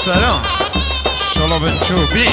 سلام شلو بنشوفي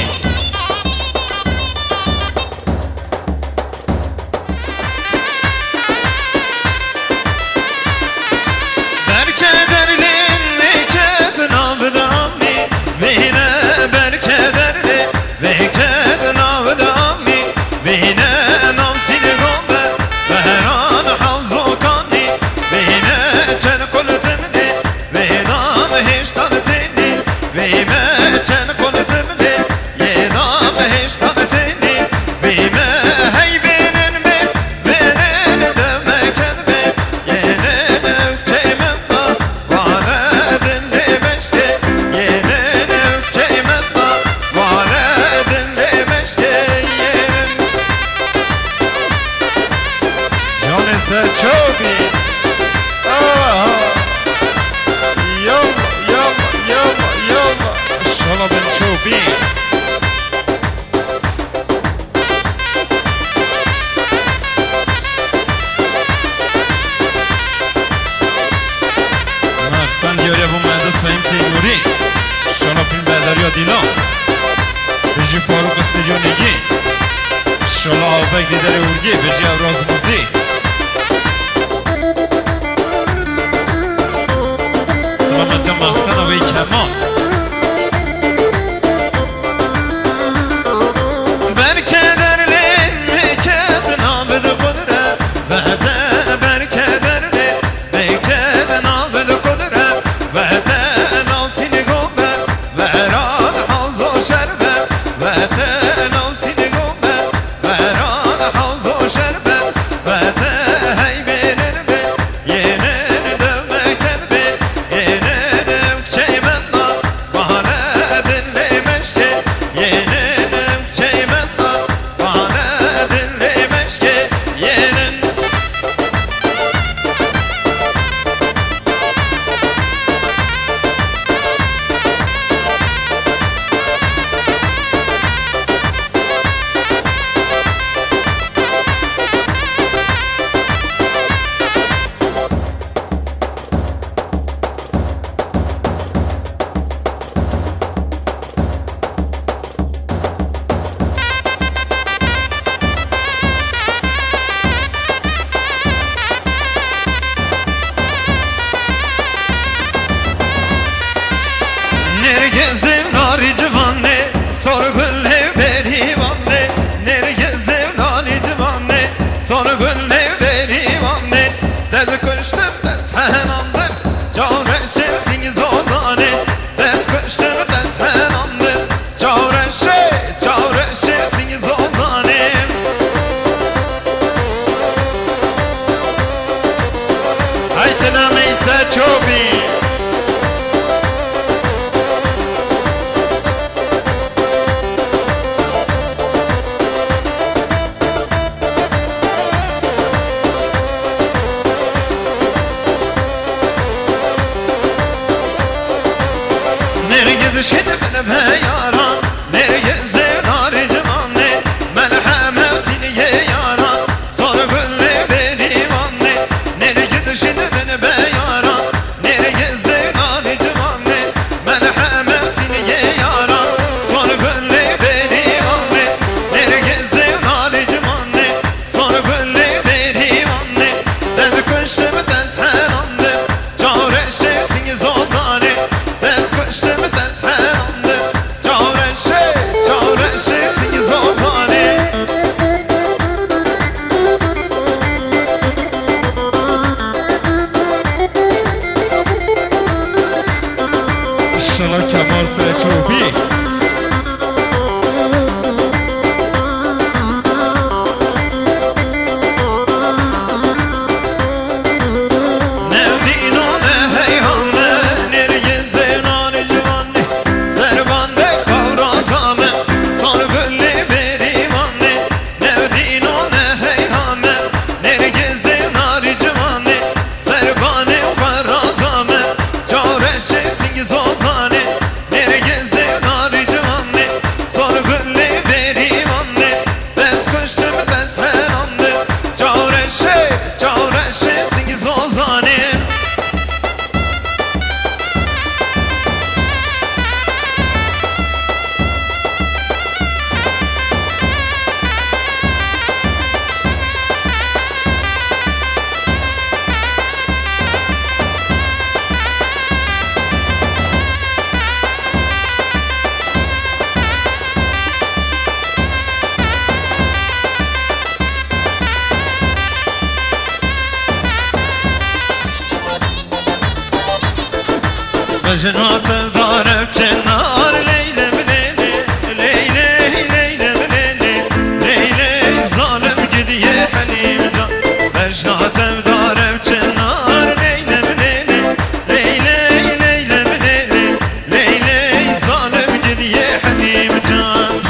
Chobi يلا يلا يلا يلا شلو بنشوفي Sen göre bu mühendis fehim teymuri şunu film bederiyor dino Beji Faruk Stelyonegi şunu avbek lideri urgi Beji Avroz Muzi Selametin Mahsana ve Kemal Berkederlin mekeden abid kudret Vede berkederlin mekeden abid kudret Vede nal sini gombe Veran havzo şerbet Vede nal sini gombe Veran havzo şerbet Vede heybelir be Yener dövmek edbe Yener evkçeymenna Bahane dinlemeşke Yener evkçeymenna Bahane dinlemeşke Yener Nergezim nari civanne Sorgulle berivanne Nergezim nari civanne Sorgulle berivanne Dedi kuştum da sen andım Çavreşim siniz ozane Dez kuştum da sen andım Çavreşim siniz ozane Haydi nameyse çobi Nereye düşedi beni be yaran Nereye zevnari civanne Melhe mevsiniye yaran Sorgulle berivanne Nereye düşedi beni be yaran Nereye zevnari civanne Melhe mevsiniye yaran Sorgulle berivanne Nereye zevnari civanne Sorgulle berivanne Dedi kuştum da sen andım Çavreşim siniz ozane Dez kuştum da sen andım مجنات دارب چنار لیلم لیلی لیلی لیلم لیلی لیلی ظالم gidiye halim can مجنات دارب چنار لیلم لیلی لیلی لیلم لیلی لیلی ظالم gidiye halim can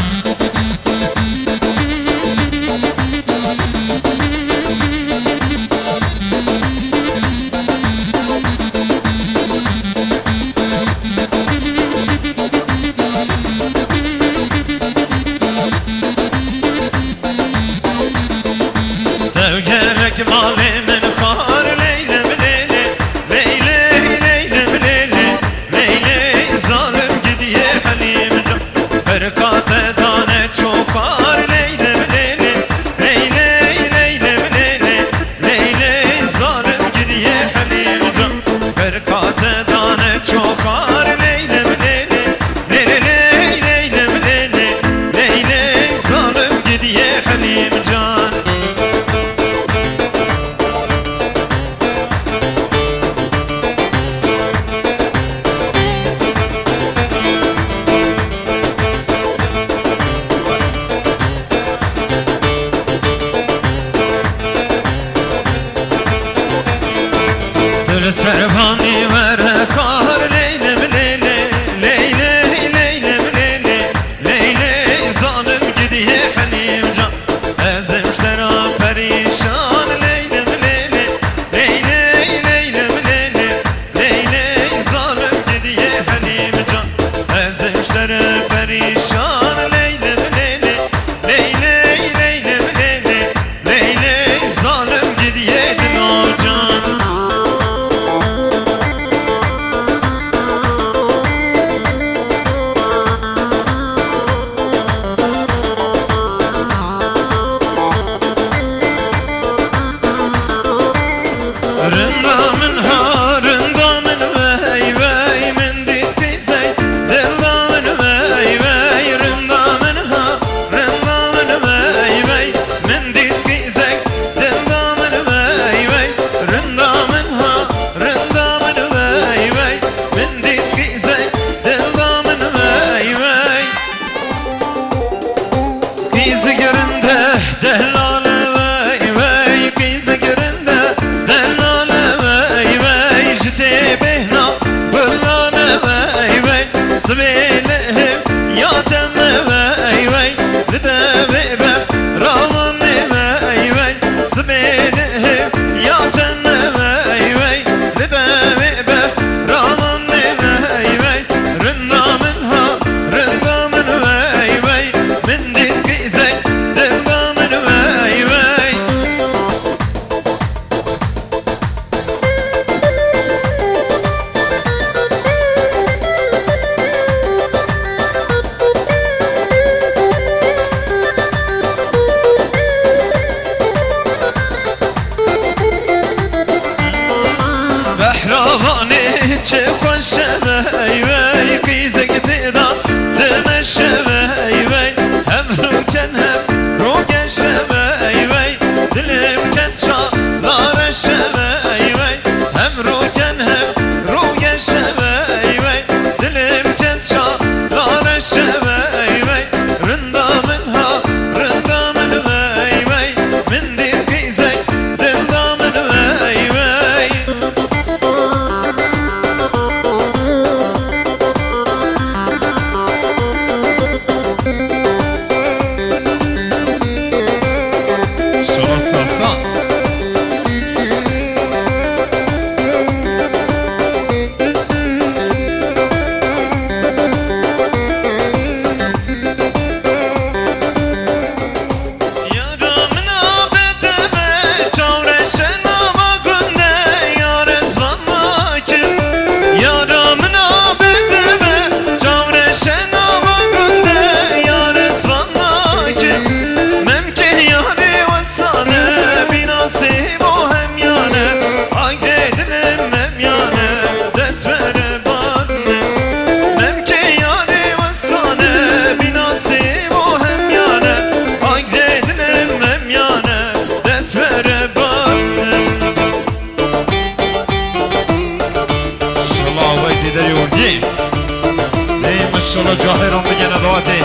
Gerek malimin kar leylem leyli Leyli leylem leyli Leyli zalim gidiye halim can Berkat edane çokar leylem leyli Leyli leylem leyli Leyli zalim gidiye halim can Berkat edane çokar leylem leyli Leyli leylem leyli Leyli zalim gidiye halim can Servani ver kar leylem leyli Leyli leylem leyli Leyli zalim gidiye halim can Ezmişlere perişan leylem leyli Leyli leylem leyli Leyli zalim gidiye halim can Ezmişlere perişan leylem leyli Leyli leylem leyli Leyli zalim gidiye dilan can Rında min ha rında min vey vey min dit bizey Dilda min vey vey rında min ha rında min vey vey min dit bizey Dilda شلا جاهران بگن دواتی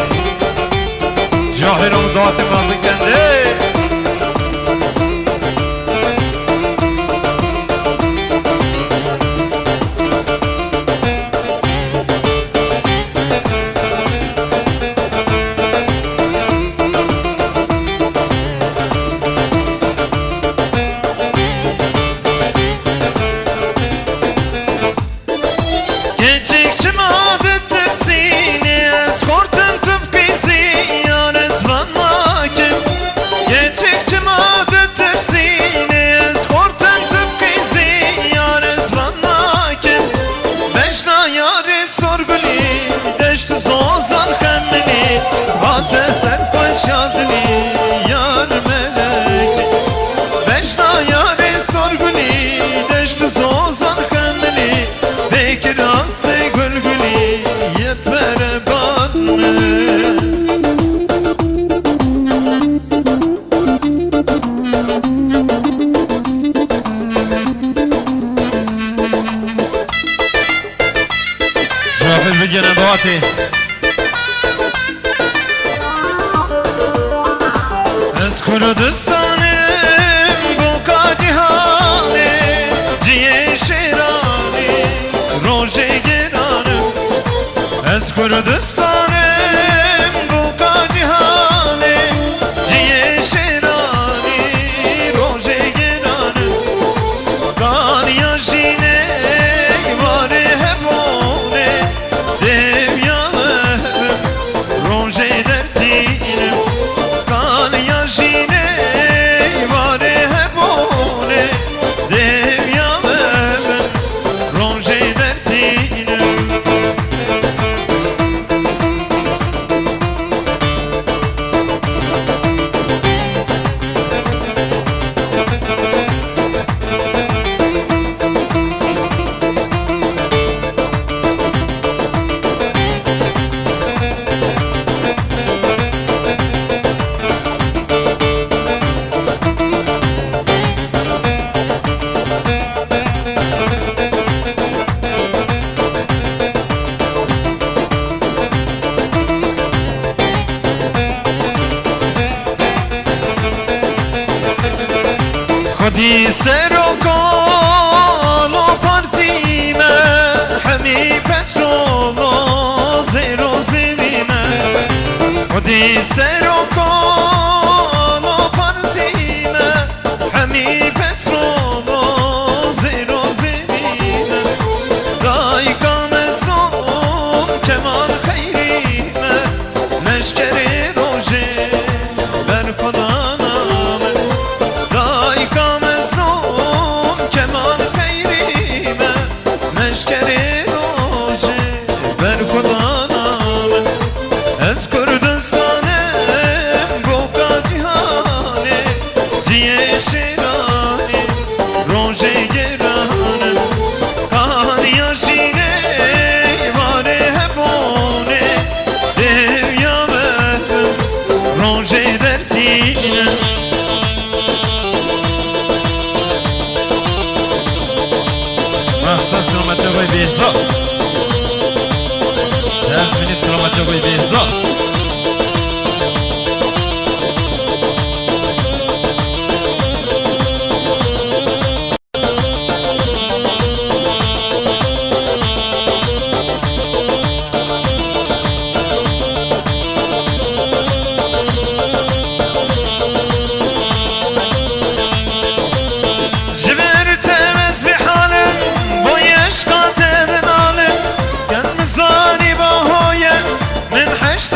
جاهران دوات مازن کنده بگیرن دواتی از کردستانم بوکا جهانه جیه شیرانه روژه گرانم از کردستانم بوکا جهانه جیه شیرانه روژه گرانم گانیا جینه واره هبونه خودی سرکان و پارتیمه همی پترول و زیرو زیرینه خودی سرکان و پارتیمه همی پترول و زیرو زیرینه رای کامزون کمان خیریمه لشکری روژه بر پدانامه رای کامزون کمان خیریمه لشکری روژه بر پدانامه از کردستانم بوکا جهانه جیه شیرانه روژه گرانه کانیا جینه واره هبونه دیویامه روژه درتینه مخصوص سلامت آقای بهزاد تزمینی سلامت آقای بهزاد من حشت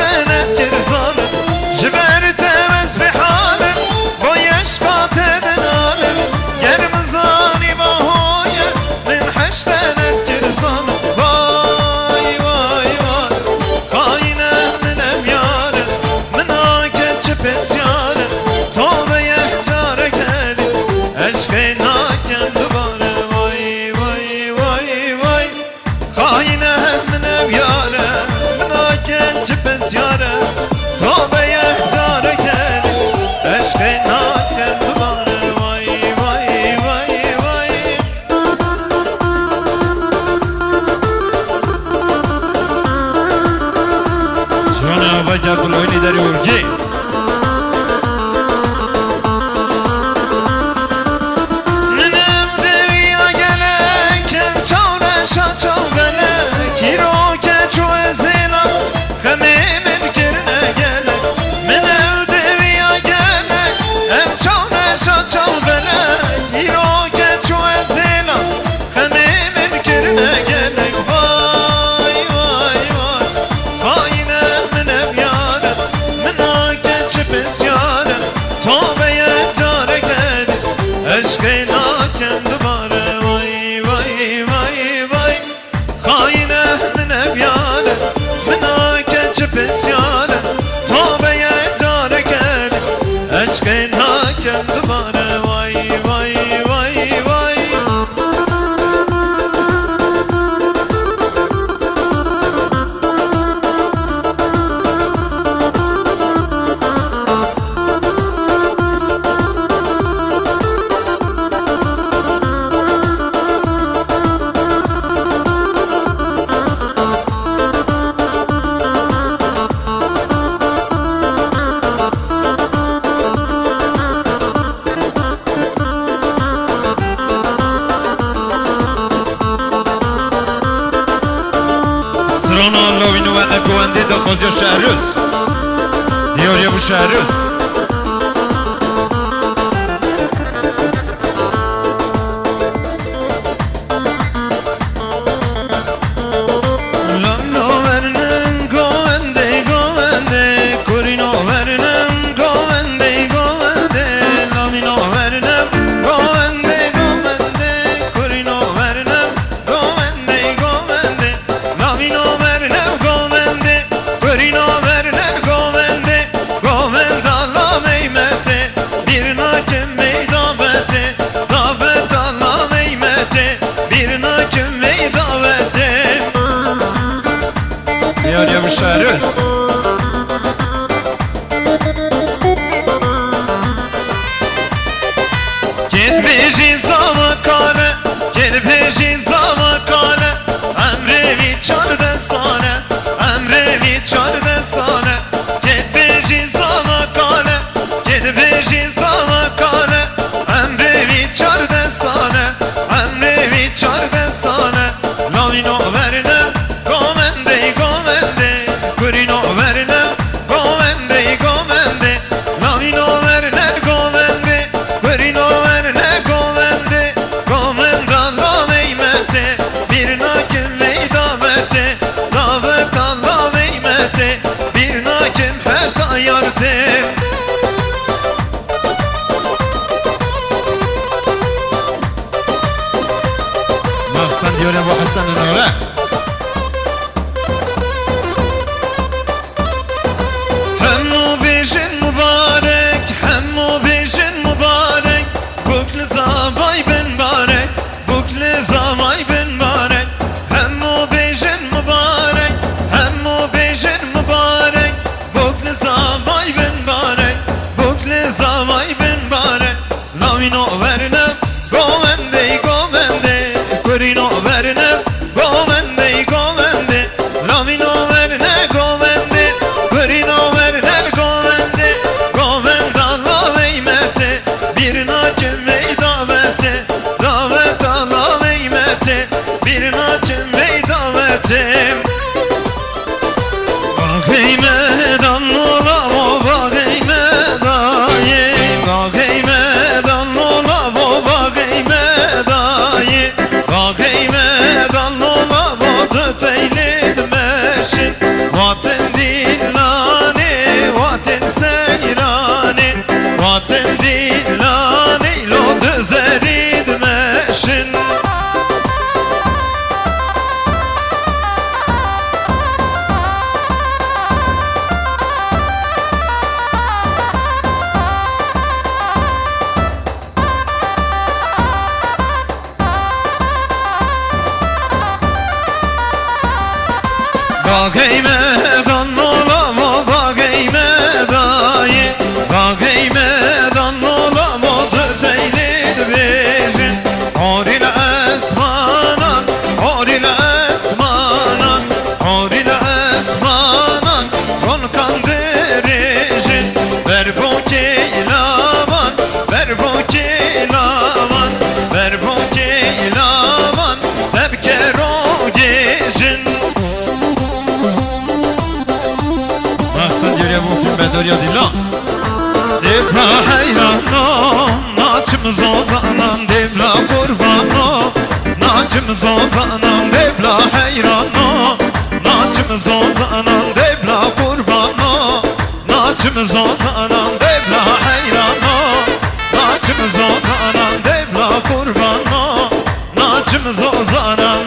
عشقنا کم دوباره وای وای وای وای خاینه من بیانه منا که پسیانه تا به یه جاره کرده عشقنا کم دوباره وای وای وای وای Strona lovinu ve nekuvende de kozyo şehrüz diyor ya bu şehrüz diyor ya bu şehrüz Gel peşin zamakane Gel peşin zamakane Emrevi çarda sana Emrevi çarda sana Gel peşin zamakane Gel peşin zamakane Emrevi çarda sana Emrevi çarda sana Lavino verne Gomende gomende Kurino verne Gomende gomende Lavino verne gomende Kurino verne gomende Gomenda la meymete Bir nakim meydavete Davet Allah meymete Bir nakim heta yardım Bak sen diyor ya bu Hasan'ın öyle Hemmu beşin mübarek Hemmu beşin mübarek Bukli zamay ben barek Bukli zamay ben barek Hemmu beşin mübarek Hemmu beşin mübarek Bukli zamay ben barek Bukli zamay ben barek Lavino verne Gomende gomende Kurino verne Gomende gomende Lavino verne gomende Kurino verne gomende Gomenda la meymete Bir nakim meydavete Davet Allah meymete Bir nakim meydavete Bak eymedan ola o bak eymedaye Bak eymedan ola o bak eymedaye Bak eymedan ola o döt eylidmeşin Vaten dillani vaten seyrani Vaten dillani lo düzeridmeşin Bak eymedan olam o bak eymedayı Bak eymedan olam o düzeylid bizim Orila esmanan, orila esmanan Orila esmanan, kon kandırıcın Ver bu keylaman, ver bu keylaman Ver bu keylaman, tebker o gecin naçımız ozanan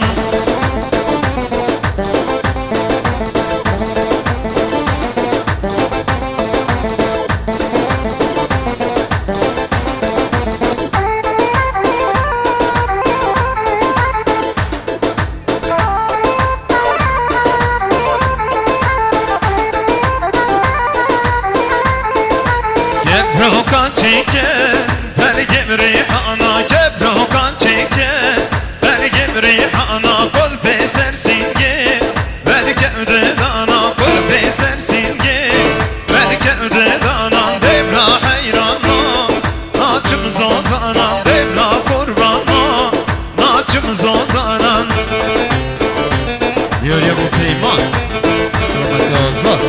Gebrokan çeken Belgem rihana Gebrokan çeken Belgem rihana Kol pesersin ge Belgem redana Kol pesersin ge Belgem redana Devra hayrana Naçımız ozanan Devra kurbana Naçımız ozanan Diyor ya bu peyman Sırmeti azar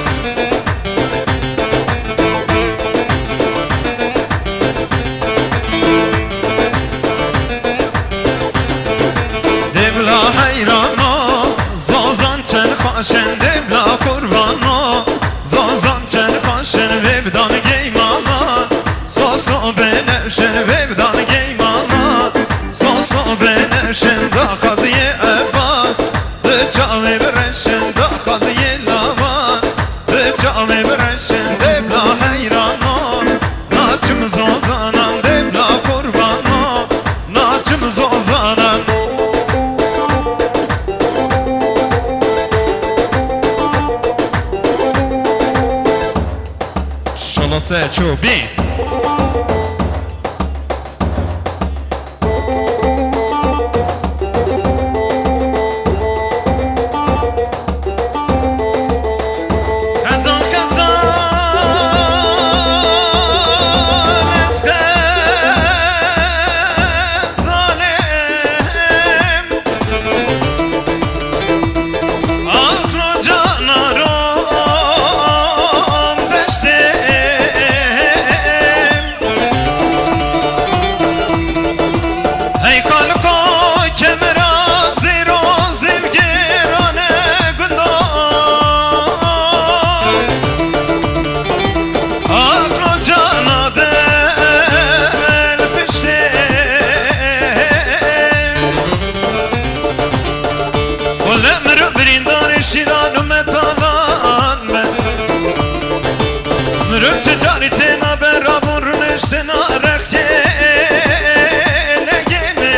Devla hayrana Zozan çel kaşen Devla kurbana Zozan çel kaşen Vevdan geymana Soso benevşen Vevdan geymana Soso benevşen Dakadiye Abbas Dıçave bereşen Dakadiye Laman Dıçave bereşen Devla hayrana Naçımız ozanan Devla kurbana Naçımız ozanan Şolose çubi Kazan kazan eske zalim Akro canarom deştim Hey kalko kemera zero zevgirane gündan Akro cana del piştim Olemru birindar şiran metalan ben Mürüm ticaretin haber abur neşten arakye Legimim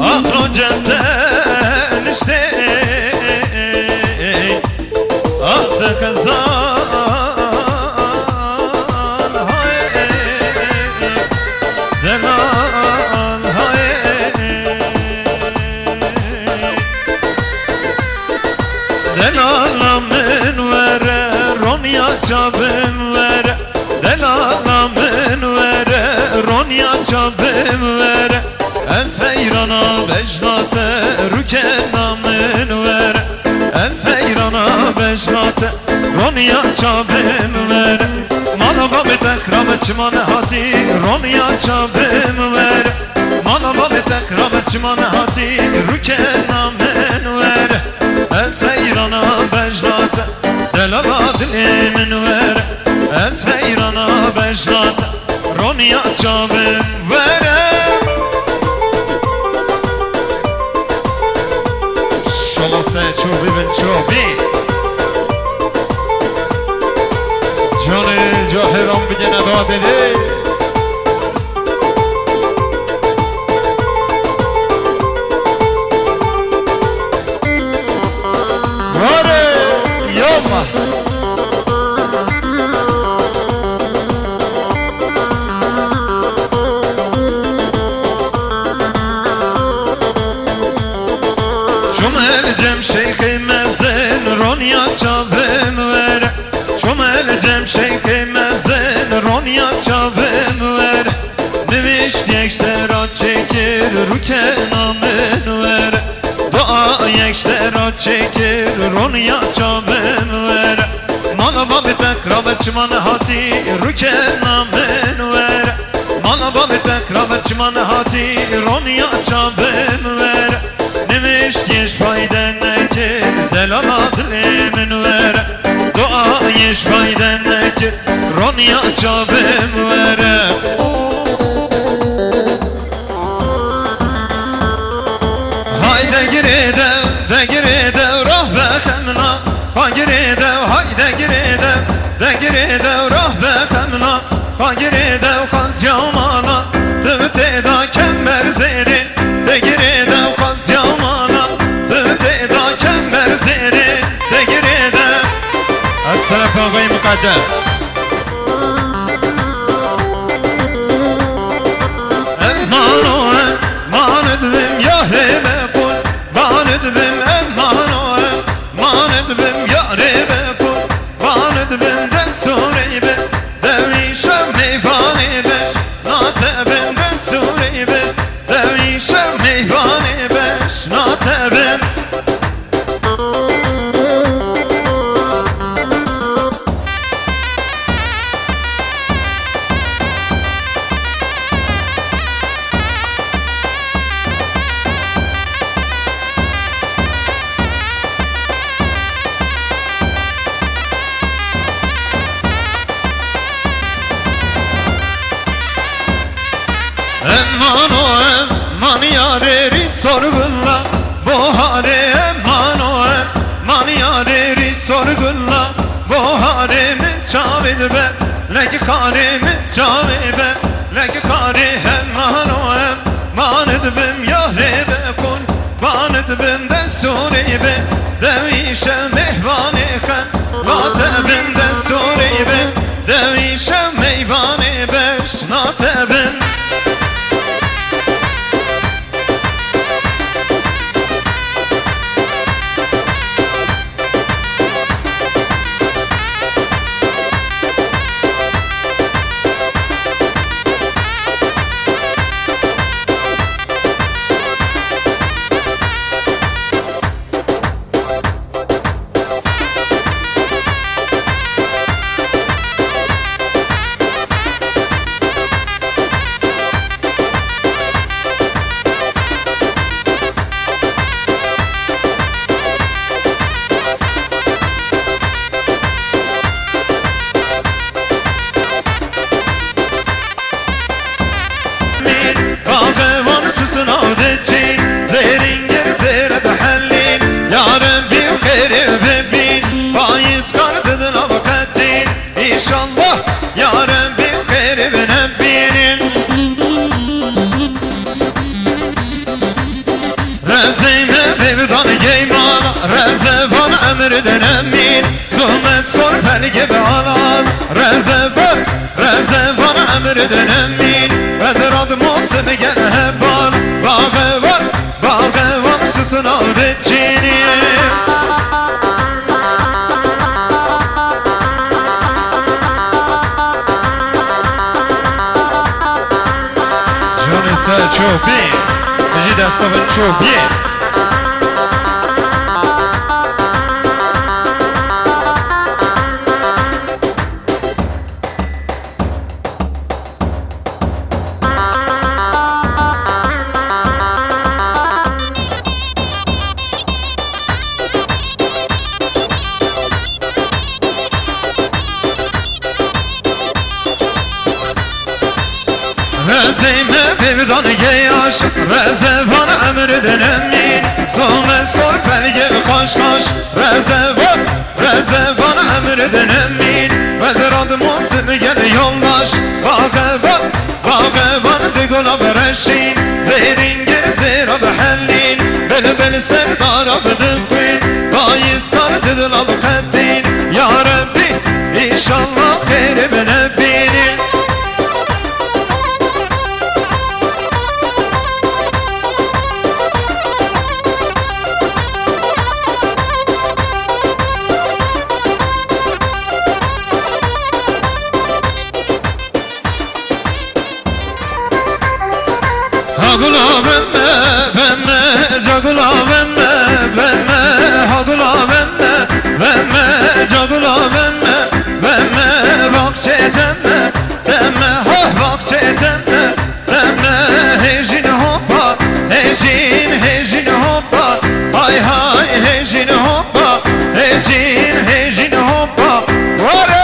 Akro cenden işte Akda kazan hay Delal hay Delalamın vere Ronya çabın vere Delalamın vere Ronya çabın vere Ez heyrana bejnate Rükenamın vere Ez heyrana bejnate Ronya çabın vere Mana babi tekram çimane hati Ronya çabın vere Mana babi tekram çimane hati Rükenamın vere Ez heyrana bejnate Delala dilimin vere Ez heyrana bejnate Ronya çabın vere Şolose çubi ben çubi Canı cahiran bir gene dua dedi Vare yallah Çömelcem şeyh-i mezen Ronya çabım vere Çömelcem şeyh-i mezen Ronya çabım vere Niviş yekştera çekir Rükenamın vere Dua yekştera çekir Ronya çabım vere Mana babi tekrabe çimane hati Rükenamın vere Mana babi tekrabe çimane hati Ronya çabım vere Nimiş yeş fayden nekir Delala dilimin vere Dua yeş fayden nekir Ronya çabım vere Mukaddem. Emman o emman edbim yarime kurban edbim Emman o emman edbim yarime kurban edbim Destur-i be devişem meyvani beş Natebim Destur-i be devişem meyvani beş Natebim Emman o emman yareri sorgunla Bu hare emman o emman yareri sorgunla Bu haremin çavidi be Leki karimin çavidi be Leki kari emman o emman edbim yahre be Kurban edbim Destur-i be Devişem mehvani khen Natebim Destur-i be Devişem meyvani beş Natebim باغوان سوسن آدچین زیرین گر زیرد حلین یارم بی خیر ببین فایز کردن وقتین İnşallah yarın bir خیر بنبینین رزیمه ببدان گیمان رزوان امردن امین سومت سر فلگه به آلان رزوان امردن امین Bezrad Musim gene hebal Bağıvan susun adetçini Johnny Selçukbi. Beji desta ben çok iyi. Rezeyme bevdan geyaş Rezevan emriden emin Zome sor pelge kaş kaş Rezevan emriden emin Bezrad Musim gene yoldaş Bağıvan digula bereşin Zeyrin gir zirad hellin Bel serdar abdıkvin Bayiz kardıdın abkettin Ya Rabbi inşallah kheyri benebinin Hagula vemme, cagula vemme, hagula vemme, cagula vemme, vakçetemme, demme, vakçetemme, hejin hoppa, hejin hoppa, hay hejin hoppa, hejin hoppa, vare!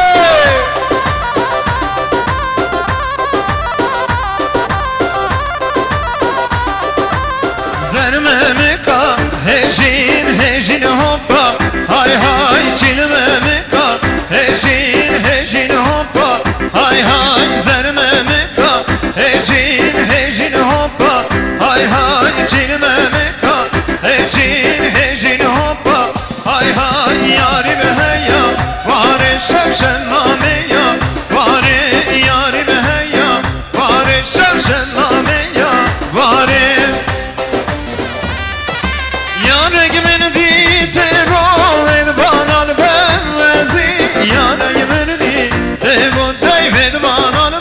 Zermemika hejin hoppa hay çilmemika hejin hoppa hay zermemika hejin hoppa hay çilmemika hejin hoppa hay yarim heya var şevşen şevşename ya varim Yaregimin dite rohed banal bevezi Yaregimin dite rohed banal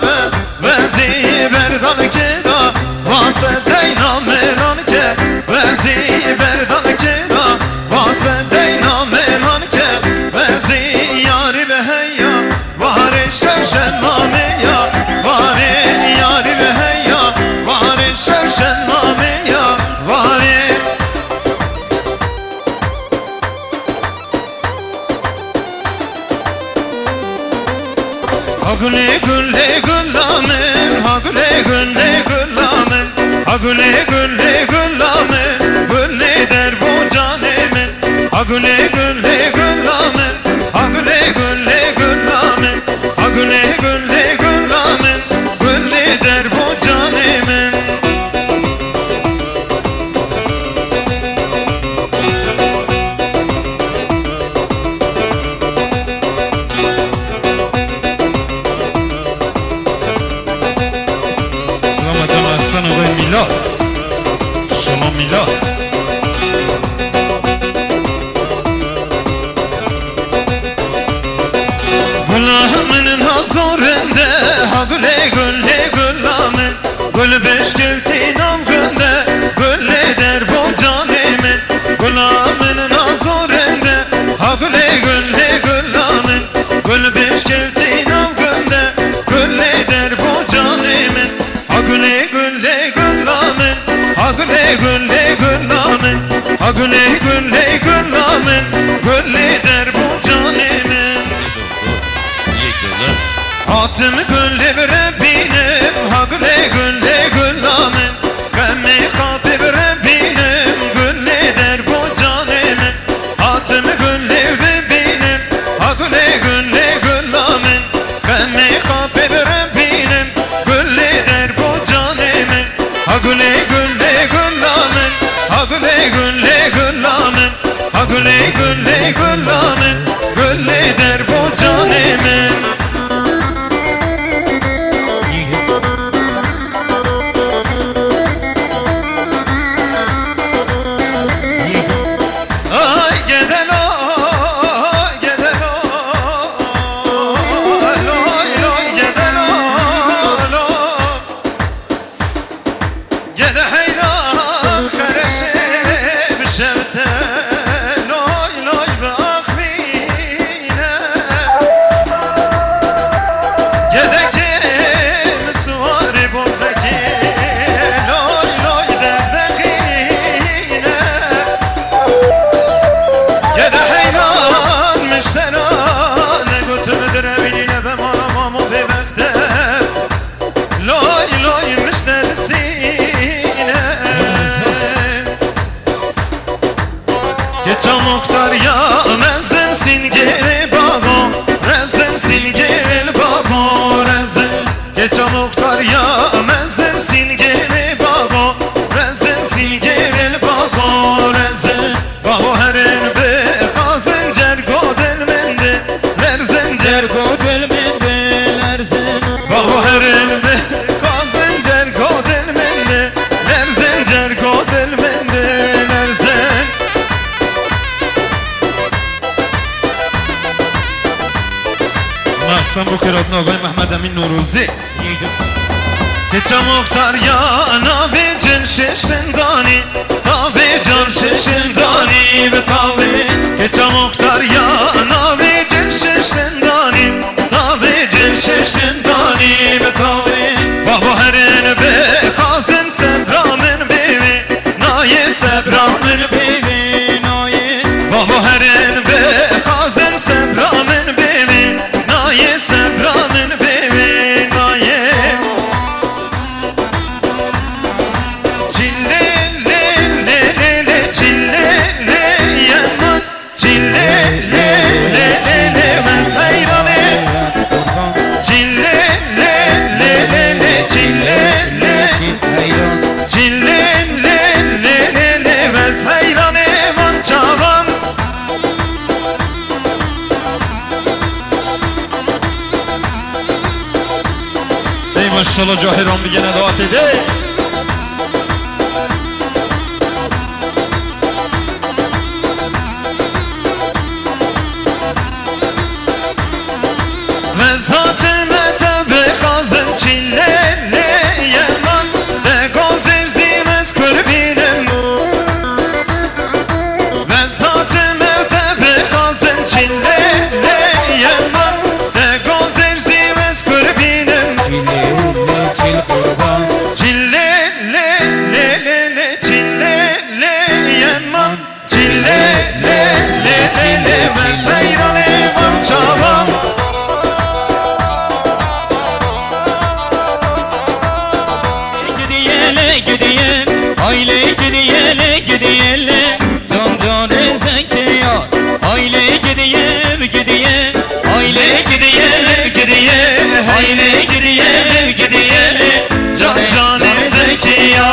bevezi Verdan keda vasedeyna melan ke Vezi verdan keda vasedeyna melan ke Vezi yari ve heyya vare şevşename ya Vare yari ve heyya vare şevşename ya Vare Hagule gülle güllamen Hagule gülle güllamen Hagule gülle güllamen Gülle der bu canemen Hagule gülle güllamen Hagule gülle güllamen Hagule gülle güllamen Gülle der bu canemen سلامت محسن آقای میلاد شما میلاد Gülümün hazırında Hagule gülle güllamen Gül beşkevtin amgında Gülle der bu canemin Gülümün hazırında Hagule gülle güllamen Gül beşkevtin amgında Gülle der bu canemin Hagule gülle güllamen Hagule gülle güllamen Hagule gülle güllamen Gülle der bu canemin Hatım gülle Rabbinim Hagule gülle güllamen Gemme kapı Rabbinim Gülle der bu canemin Hatım gülle Rabbinim Hagule gülle güllamen Gemme kapı Rabbinim Gülle der bu canemin Hagule gülle güllamen Hagule gülle güllamen Hagule gülle güllamen Gülle der bu canemin Ay geden oy geden oy loy loy geden oy gede hayran karşı bir şevte loy loy bakmine gedeceğim suvari bozaki loy loy derdekine Gede hayran müşterane götürdür evine ve malamam o bebekte Loy loy müşterisine Geçe muhtar ya rezensin geri bago Rezensin geri bago rezen Geçe muhtar ya rezensin geri bago Rezensin geri bago rezen Bago herin be kazın cergo delmende Lerzen cergo delmende lerzen Bago herin be kazın cergo delmende Lerzen cergo delmende lerzen محسن بکرات آقای محمد امین نوروزی Keçe muhtar ya nabi cin şeşindani Tabi can şeşindani ve tabi Keçe muhtar ya nabi cin şeşindani Tabi cin şeşindani ve tabi Babu herin be kazın sebramın bevi Naye sebramın bevi naye Babu herin be kazın sebramın bevi Naye sebramın bevi naye Çille le le le le çille le yaman Çille le le le le ben sayrane Çille le le انشالله جاهران بگه نداعت ده و ذات مدب قازم چیله لیمان ده گازر زیمز کربینم و ذات مدب قازم چیله لیمان ده گازر زیمز کربینم چیل قربان چیله لی چیله لیمان چیله لی و زیران من چاوام Aile gidiyele gidiyele Can can Zekeriya Aile gidiyem gidiye Aile gidiyem gidiye Aile gidiyem gidiyele Can can Zekeriya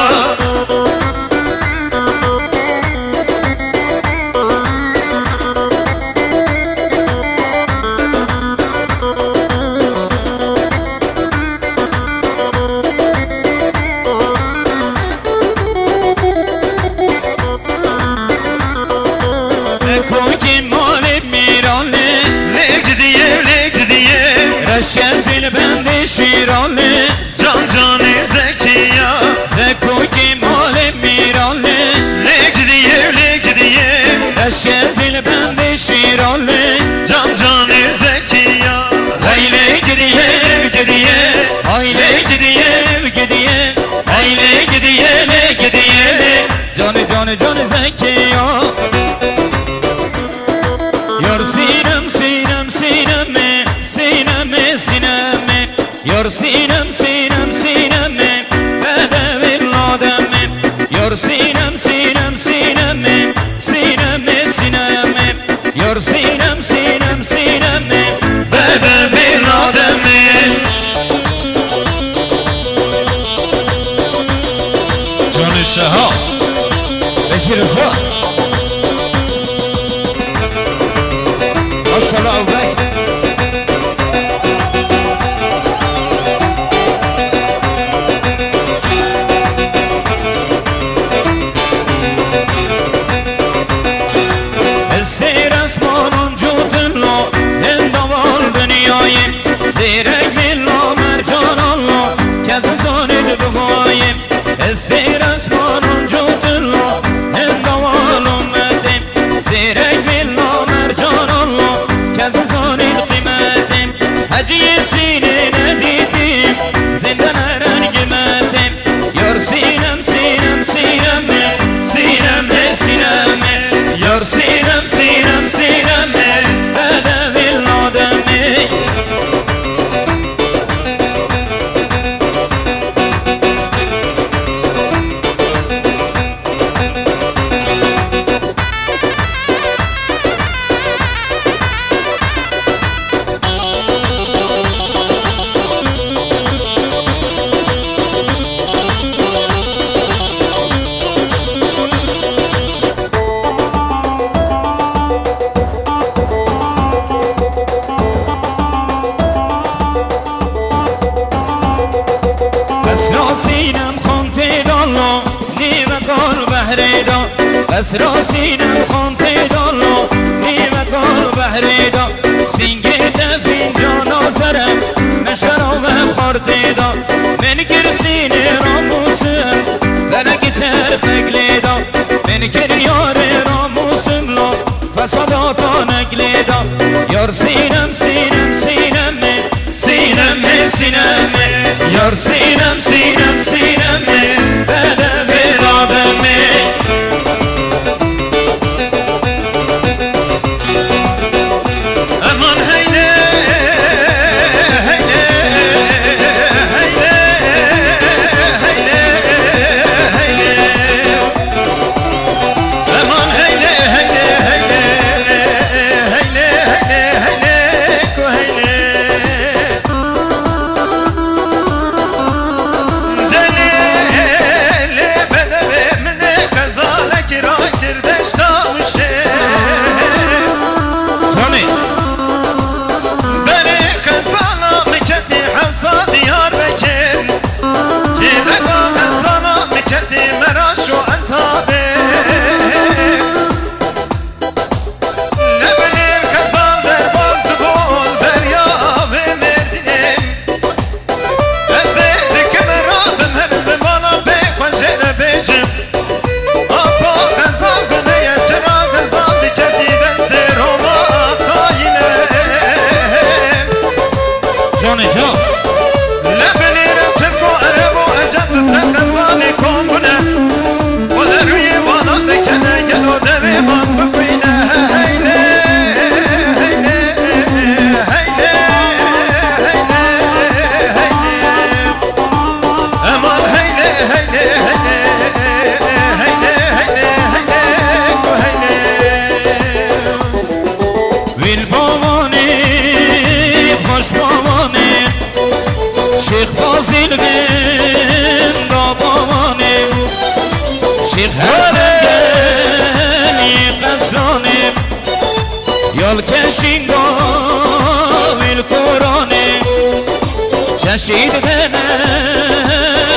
Koki mali mirale Le gidiye Reşkezil bende şirale Can can Zekeriya Koki mali mirale Le gidiye Reşkezil bende şirale Can can Zekeriya Aile gidiyem gidiye Aile gidiyem gidiye Aile gidiyele gidiyele Canı canı canı Zekeriya Yar sinem sinem sineme Sineme sineme Yar sinem sinem sineme Bedevil ademe Yar sinem sinem sineme Sineme sineme Yar sinem sinem sineme Bedevil ademe Johnny Şaha Beşir Rıfat Maşallah Bey Seyir asmanın cudunlu Endaval dünyayım Zirek billo mercan Allah Kendi zanid duayım Seyir asmanın cudunlu Endaval ümmetim Zirek billo mercan Allah Kendi zanid kıymetim Hacı sinine didim Zindan eren kıymetim Yar sinem sinem sineme Sineme sineme Yar sinem sinem sineme Bedevil ademi Esra sinem khante dallo Nime kal behreda Esra sinem khante dallo Nime kal behreda Singete fincan azarem Meşara ve kharteda Men girsine ramusum Felek terfekleda Men kir yare ramusumla Fesadata nekleda Yar sinem sinem sineme Sineme sineme Yar sinem sinem sineme Bedevil ademi Aman heyle heyle heyle heyle heyle Aman heyle heyle heyle heyle heyle heyle ko heyle شنگا ویل کورانه چشید دنه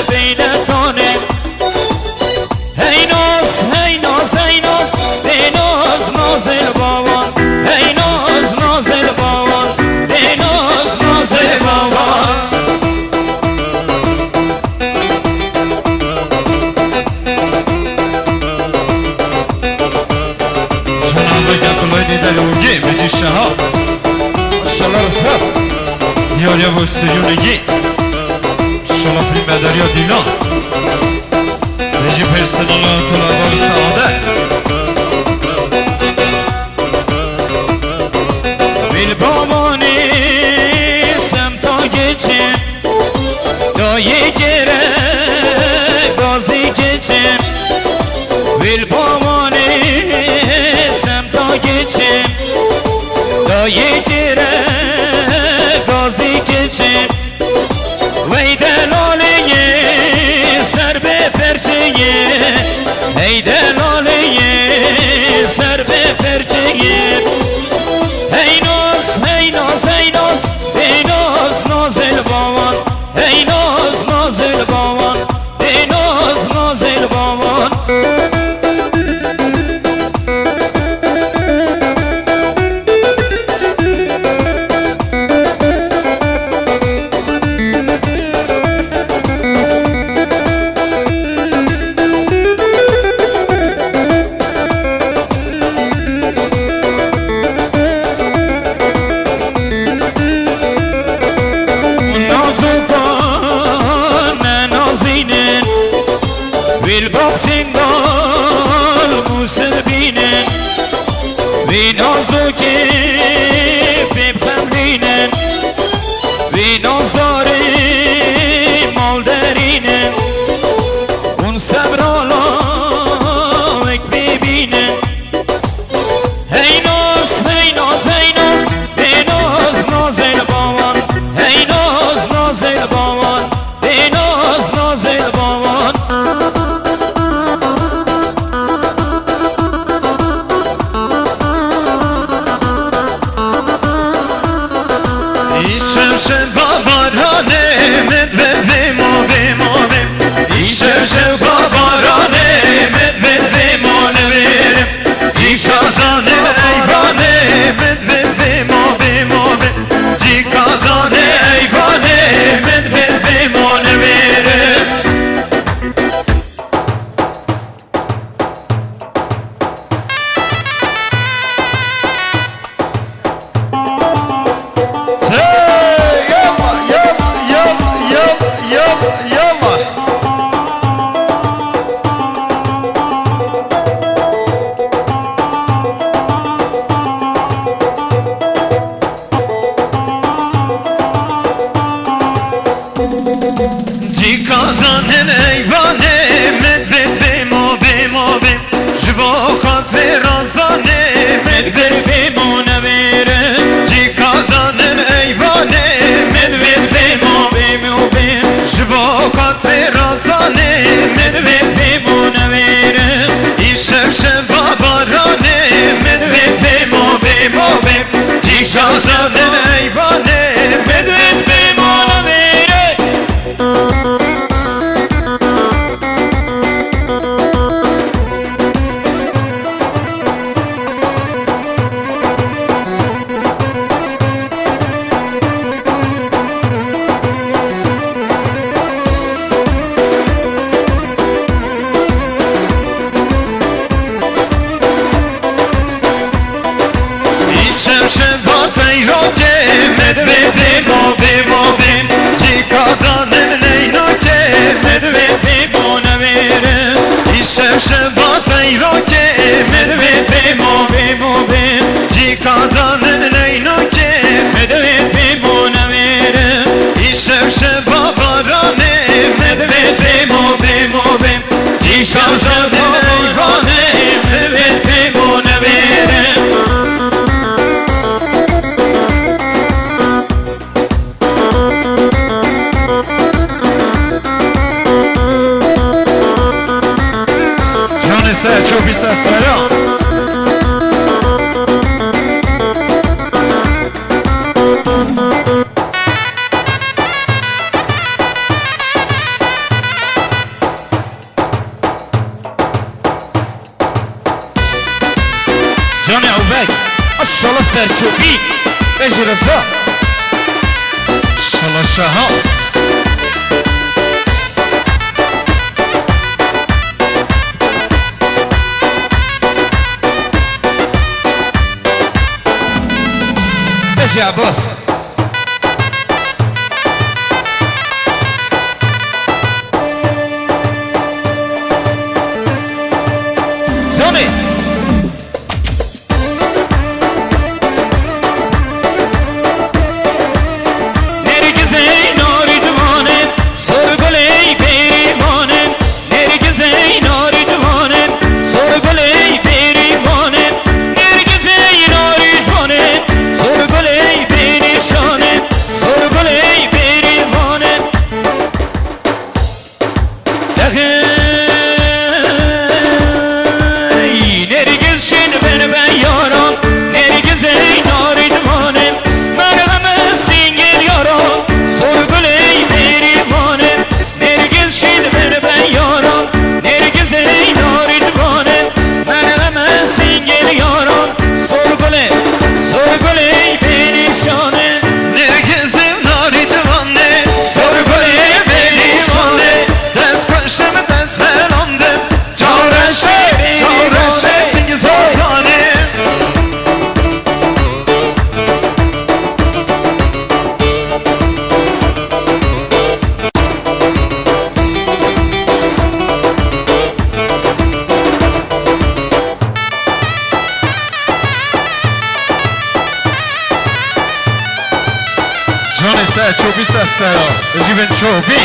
بین تانه هی ناز هی ناز هی ناز دی ناز نازل بابان هی ناز نازل بابان دی ناز نازل بابان بجی شهاب ماشاءالله رسول یاریا و استریونگی شما فیلم بدریا دینا بجی پرسنال طلبان سعاده بیل بابانی سمتا geçim دایی گره گازی geçim بیل بابانی سمتا geçim دایی گره گازی geçim وی دلالیه سر به پرچیه ای دلالیه سر به پرچیه ای ناز ای ناز ای ناز ای ناز نازل بابان ای ناز نازل بابان ای ناز نازل بابان ویل باکسینگال موسل بینن وی نازوکی بیب خملینن وی نازداری مالدرینن اون صبرالا وک ببینن هی ناز هی ناز هی ناز دی ناز نازل بابان هی ناز نازل بابان دی ناز نازل بابان شب بابارانه مد بمو بمو بم شب بابارانه مد بمو نویرم جیشازانه ایوانه مد بمو بمو بم جیکادانه ایوانه مد بمو نویرم جیکادانن ایوانه مد بمو بمو بم جبا خاطر رازانه مد بمو نویرم جیکادانن ایوانه مد بمو بمو بم جبا خاطر رازانه مد بمو نویرم ایشب شب بابارانه مد بمو بمو بم جیشازانن ایوانه مد بمو نویرم شب تیراکه مد بمو بمو بم جیکادانن نیراکه مد بمو نویرم شب تیراکه مد بمو بمو بم جیکادانن نیراکه مد بمو نویرم شب بابارانه مد بمو بمو بم جیشازانن ایوانه مد بمو نویرم جان سه چوبیست سرا شالا سرچوبی بجی رفا شالا شاها بجی عباس زونی جان سرچوبی سسترا بجی بن چوبی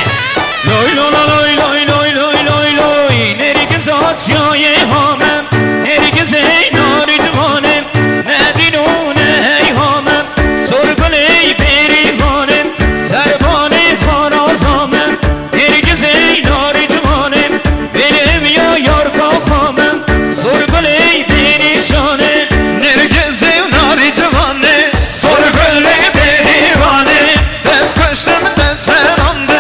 لوی لولا لوی لوی لوی لوی لوی لوی نرگز آتیای هامم نرگز ای ناری دوانم ندینونه ای هامم سرگل ای بریوانم سربان خارازامم نرگز ای ناری دوانم برم یا یارگا خامم سرگل ای بریشانم نرگز ناری جوانه سرگل بریوانه دست کشتم دست هرانده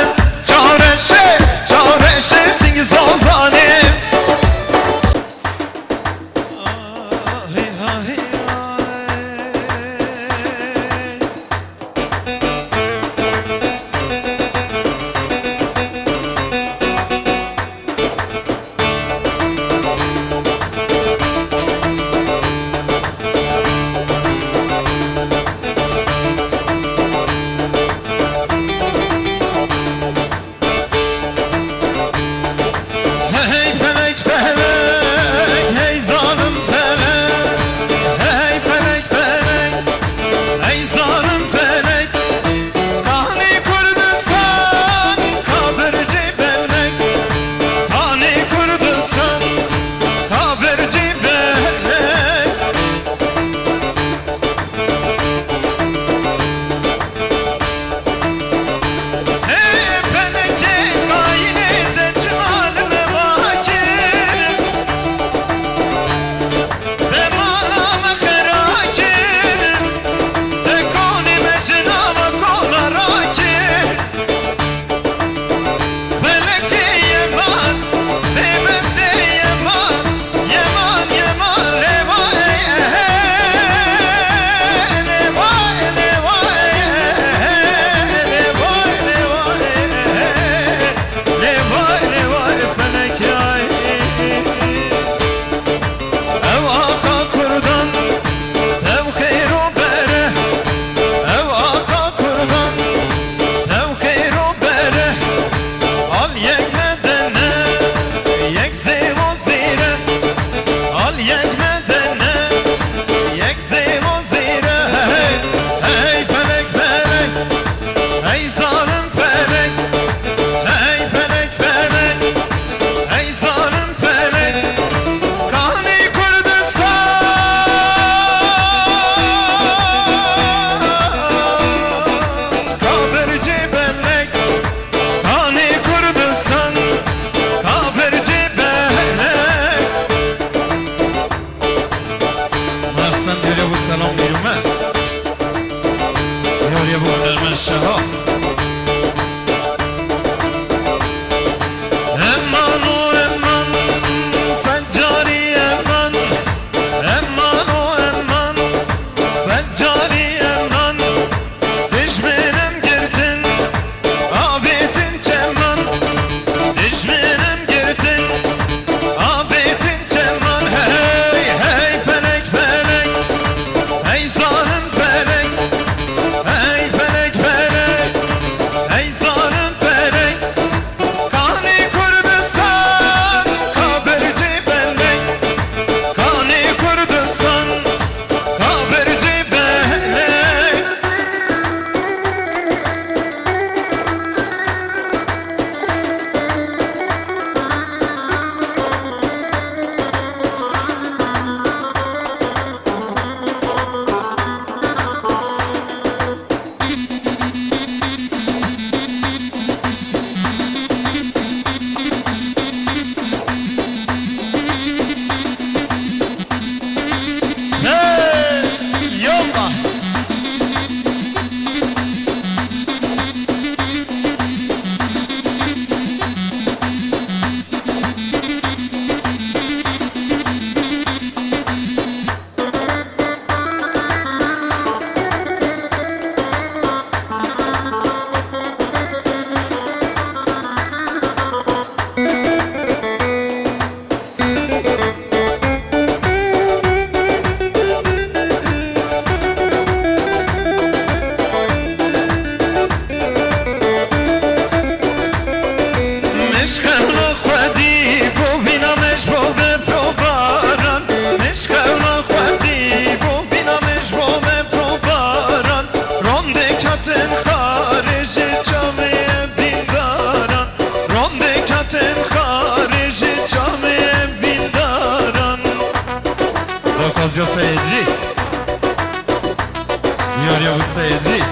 مشکل خودی بو بینامش بو بپروباران مشکل خودی بو بینامش بو بپروباران رونده کتن خارج جامعه بینداران رونده کتن خارج جامعه بینداران Ocazio să Idris Ioriu să Idris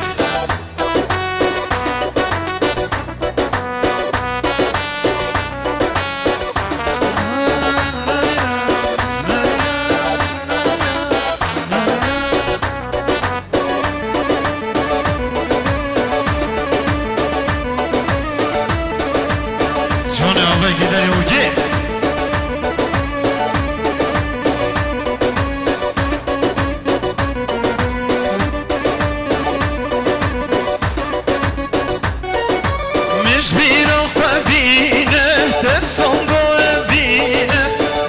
Johnny abi gider ugi مشبیرا خبینه تب سونگو بینه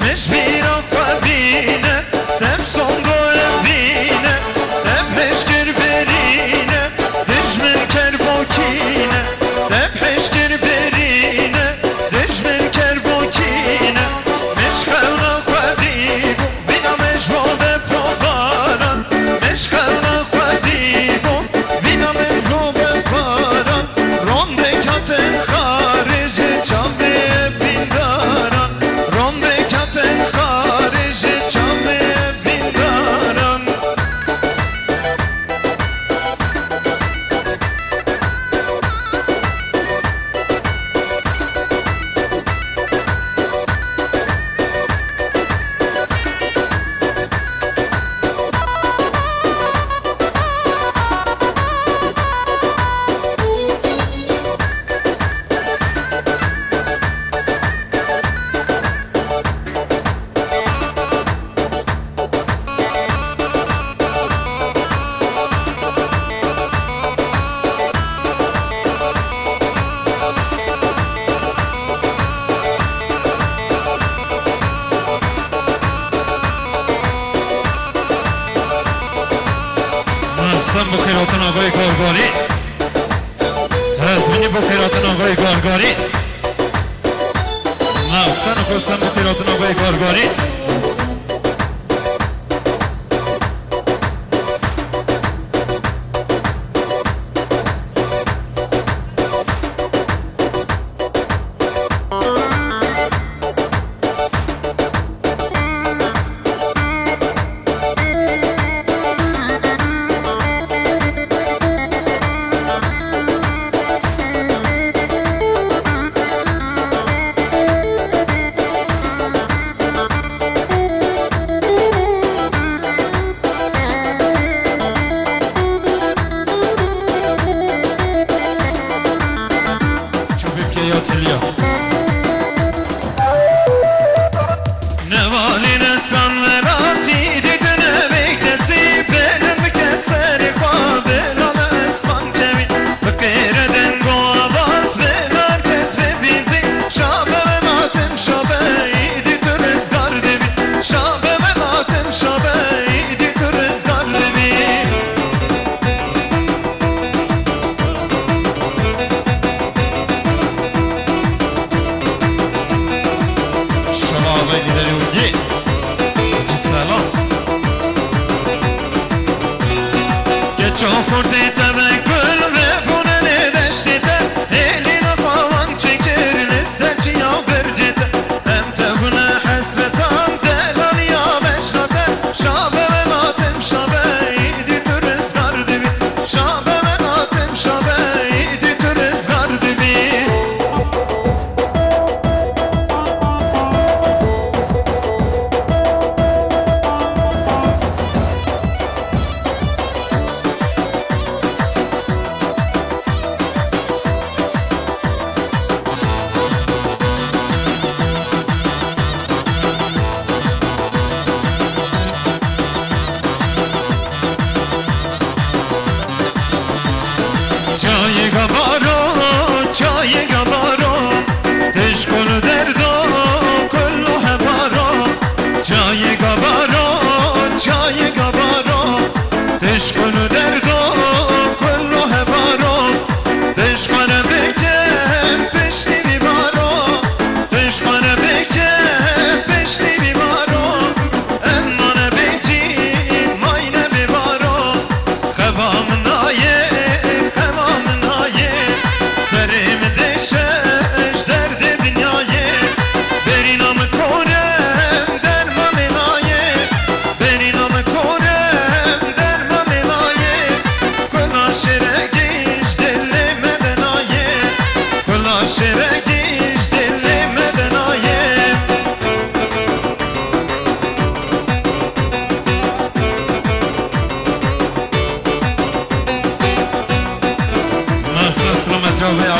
مشبیرا خبینه تب سونگو بینه تب هشکر برینه دجمن کر بوکینه تب هشکر برینه دجمن کر بوکینه مشکلنا خبیبو بینا مشبو بپروباران مشکلنا خبیبو بینا مشبو بپاران رونده کتن خارج جامعه بینداران رونده کتن خارج جامعه بینداران Sen bu kıyratın ağayı gargari Resmini bu kıyratın ağayı gargari Sen okursan bu kıyratın ağayı gargari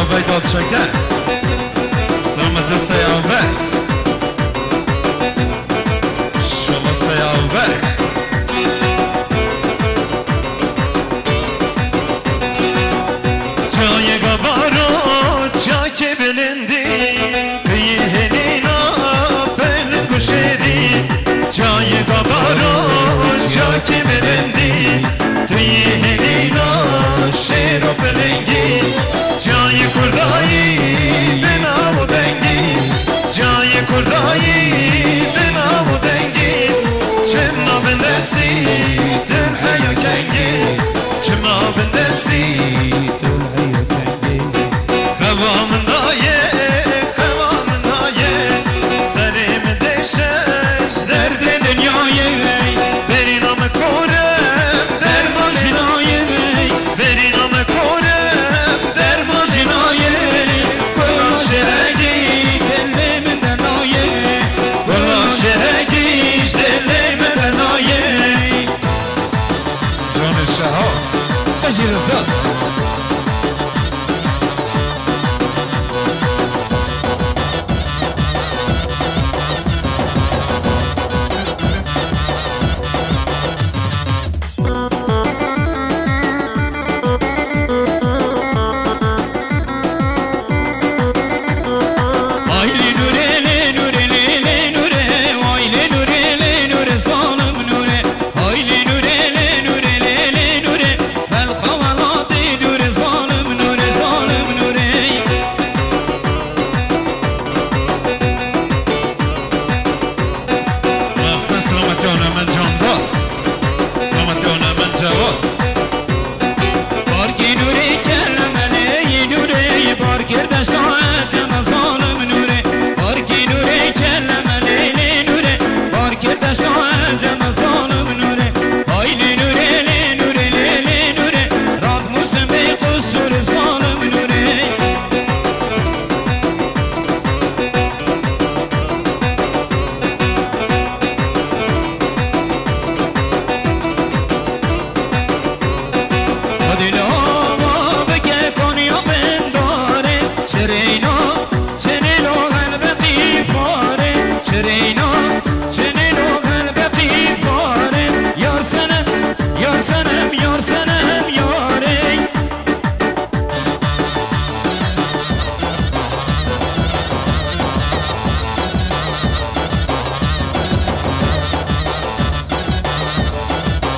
آبای داد شکر سلامت سیاوه شما سیاوه Çayı kabaro çaki bilindi Kıyı helina pelin kuşeri Çayı kabaro çaki bilindi Kıyı helina şero pelingi Çayı kurdayı ben avu dengi Çayı kurdayı ben avu dengi Çemna bendesi tüm haya kengi Çemna bendesi Kıvamında ye, serimi deşeş derdi dünyayı Verin amı korem derman cinayı Verin amı korem derman cinayı Kolan şeregi dellemeden ayı Kolan şeregi dellemeden ayı Canı şaha Hacı Rıza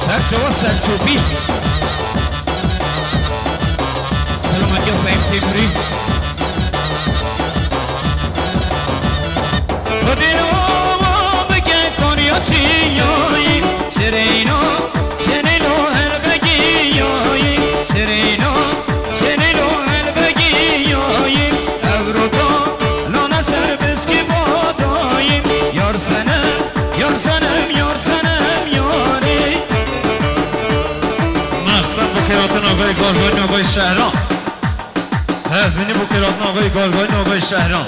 Serçova Serçobi Selamat ya Fahim Timri Kodino beke konya chiyoyi Sereno Sereno helbegi yoyi Sereno Sereno helbegi yoyi Evroto lona serbeski bodoyim Yar senem, yar senem, yar senem yari مقصد بکراتن آقای گارگانی آقای شهران هزمینی بکراتن آقای گارگانی آقای شهران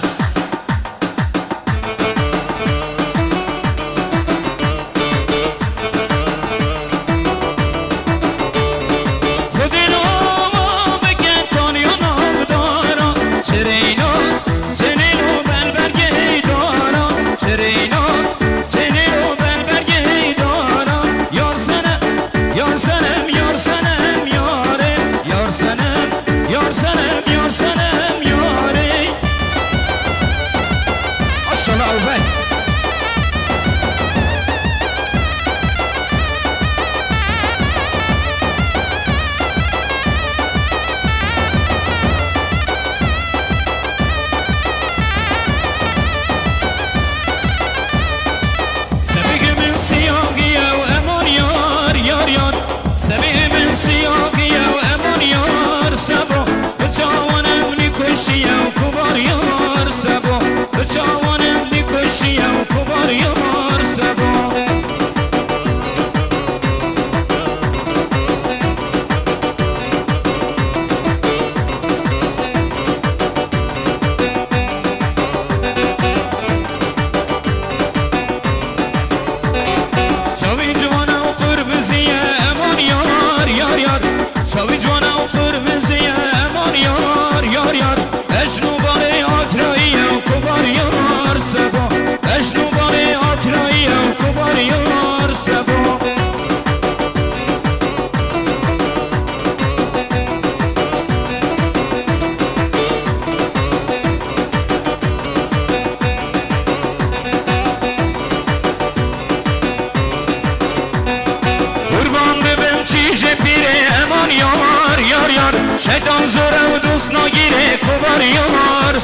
Kushia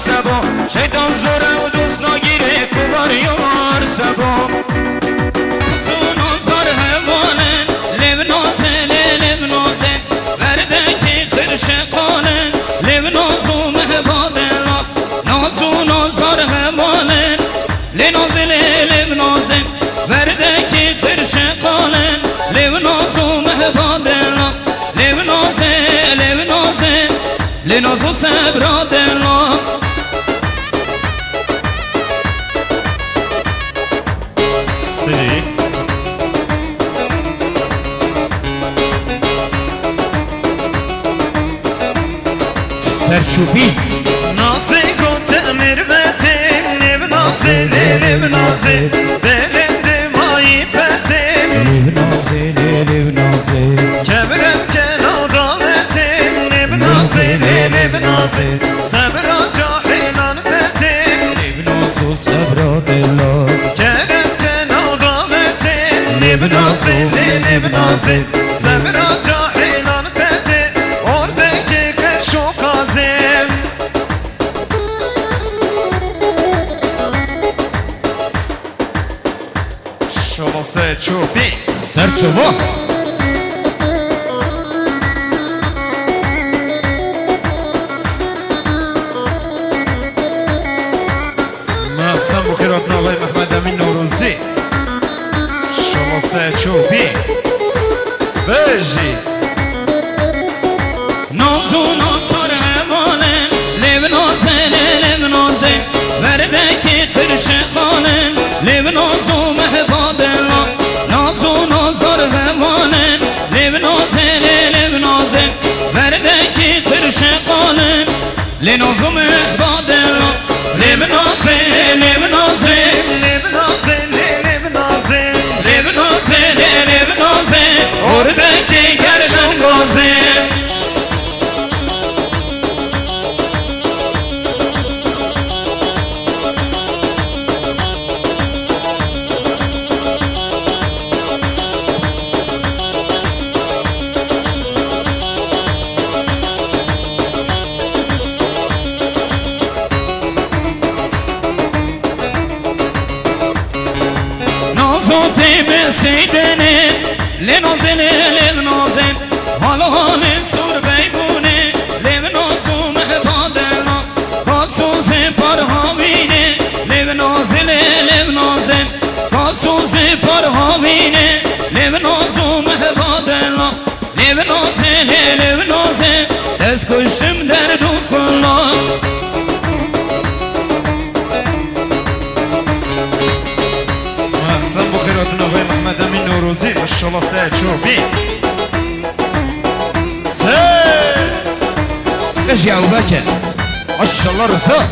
سبا شیطان زوره و دوست نگیره کبار یار سبا زون آزار هوانن لب نازن لب نازن ورده که قرش قانن لب نازو مهبادن نازو نازار هوانن لنازن لب نازن ورده که قرش قانن لب نازو مهبادن لب نازن لب نازن لنازو سبرادن سری سرچوبی نازی گوت مرمتیم نب نازی لب نازی دلنده مایی فتیم لب نازه لب نازه کبرم کنادانتیم نب نازی لب نازی صبر جاهلان تتیم لب نازو سبرادن کرم کنادانتیم نب نازی لب نازی صبر جاهلان تتیم oradaki kışo kazim شلاسه چوبی سرچوبا محسن بخیرات نوای محمد امین نوروزی شلاسه چوبی بجی نازو نازار همانن لب نازن لب نازن ورده که قرش قانن لب نازو مهبادن نازو نازار همانن لب نازن لب نازن ورده که قرش قانن لنازو مهبادن لب نازن لب نازن Leb nazin, leb nazin لب نازن لب نازن oradaki gerşen gazin صوتي بسيدني لنوزن لنوزن حالا حال سور بیبونه لنوزو مهبادنا کاسوز پرهاوینه لنوزن لنوزن کاسوز پرهاوینه لنوزو مهبادنا لنوزن لنوزن دست کشتم در دو کلا محسن بخیرات نوای محمد امین نوروزی شلاسه چوبی ايش يا ابو بكر ما شاء الله رزاق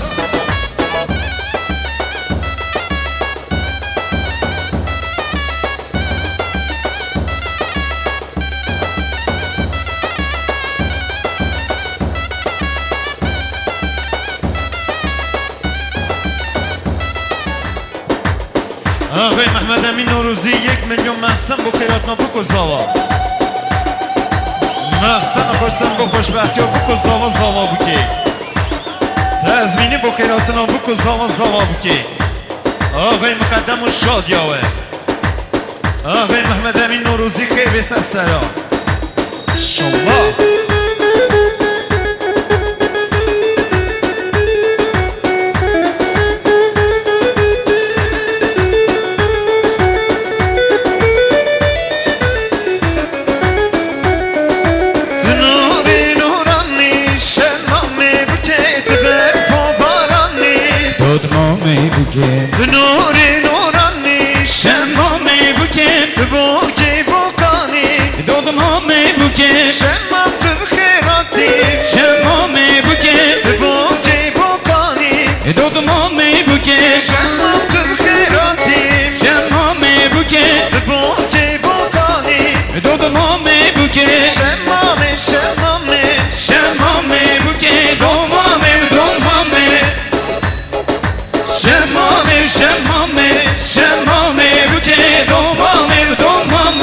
آقای محمد امین نوروزی 1 میلیون محسن بخیرات نو بکو زاوا محسن خوشم بو خوشبختی و بکو زاوا زاوا بکی تزمینی بخیرات نو بکو زاوا زاوا بکی آقای مقدم و شاد یاوه آقای محمد امین نوروزی خیر بس السلام شالله نوری نورانی شمام بوکن بوکی بوکانی دودمام بوکن شمام تو بخیراتی شمام بوکن بوکی بوکانی دودمام بوکن شمام تو بخیراتی شمام بوکن بوکی بوکانی دودمام بوکن شمام شمام شمام بوکن دومام دومام شمام شمام شمام بوکن دومام دومام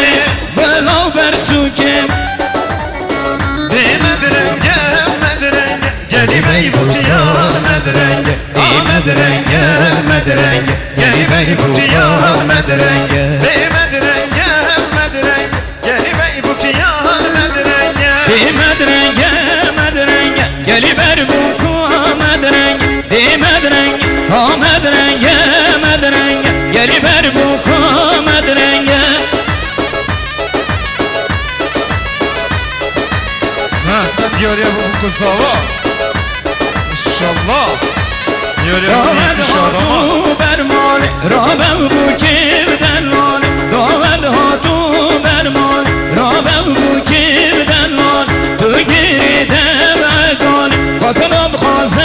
بلا برسوکن به مدرنگ مدرنگ گلی بی بوکی یا مدرنگ کساوا انشالله یاری رابد روزی ها تو برمان رابم بو که بدنان رابد ها تو برمان رابم بو که بدنان تو گریده بگان خاطرم خوازه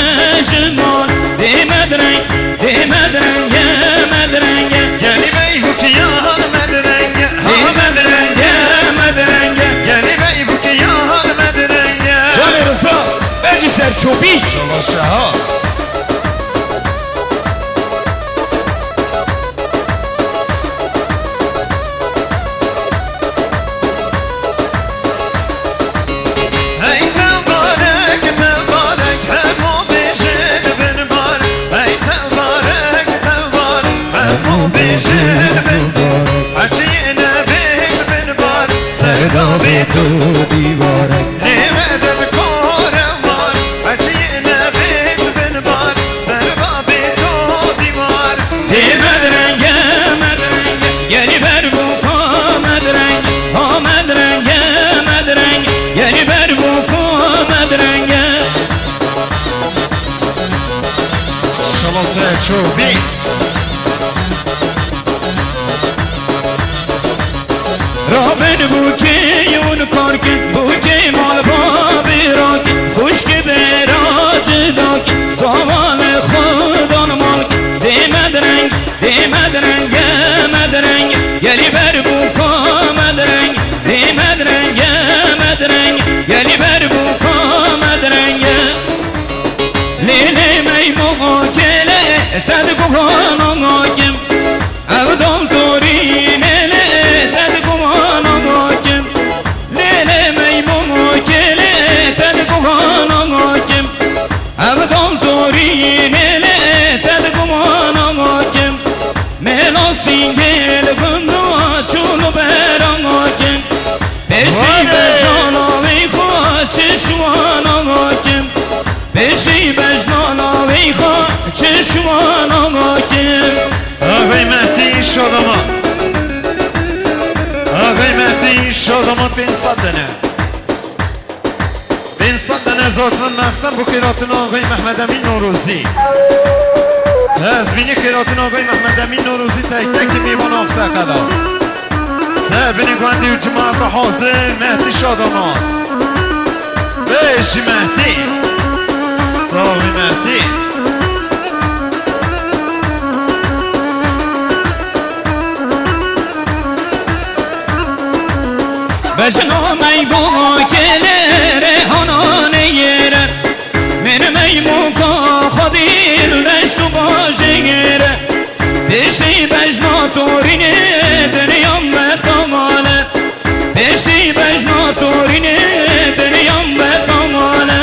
جمان دی مدرنگ گلی بیهو که یار مدرنگه دی مدرنگ گلی بیهو که یار مدرنگه جان رسا بجی سرچوبی انشالله شهاب ای تبارک تبارک همو بیشن بن بارک ای تبارک تبارک همو بیشن بن بارک هرچی نبیل بن بارک سردابی تو دیوارک نمدد کارم بار هرچی نبیل بن بارک سردابی تو دیوار دی مدرنگ یعنی بر بو پا مدرنگ یعنی بر بو پا مدرنگ انشالله سرچوبی رابن بو که یون کار کن بو که مال با بیران خوش که براج داک زمان خودان مال دی مدرنگ یعنی بر بو پا مدرنگ دی مدرنگ یعنی بر بو پا مدرنگ لیلی میمو کله تدگو هاناگم ابدام توری لیلی تدگو هاناگم لیلی میمو کله تدگو هاناگم ابدام توری لیلی تدگو هاناگم میلا سینگل بندو چولو براناگم پشتی بجناناوی خواه چشواناگم پشتی بجناناوی خواه چشواناگم آقای مهدی شادما آقای مهدی شادما بین صدنه بین صدنه زادمن مقسم بو قیراتن آقای محمد امین نوروزی از بینی قیراتن آقای محمد امین نوروزی تک تک میوان آقسه قدا سر بینی گواندی و جماعت حاضر مهدی شادما بیشی مهدی ساوی مهدی بجنامي بوكيلر هانانير من ميموكا خديل رشتو باجير بشتي بجنا توريني دريام بتمانه بشتي بجنا توريني دريام بتمانه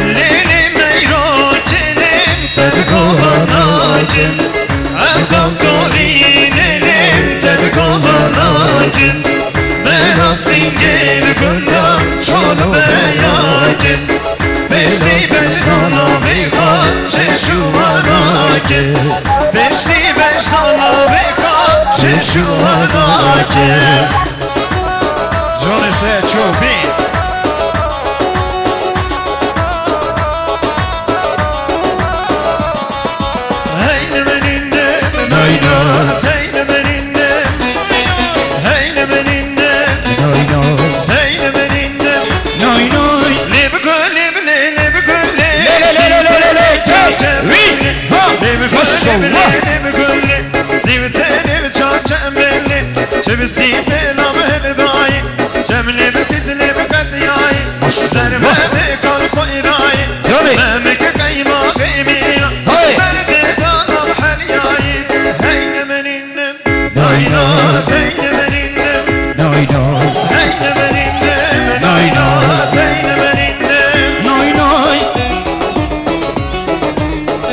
لیلی میراجنم تدگوهاناجم ادم تورینم تدگوهاناجم من سینگل گندم چالو بیاجم بشتی بجنانا بیخواد چشواناجم بشتی بجنانا بیخواد چشواناجم جان سرچوبی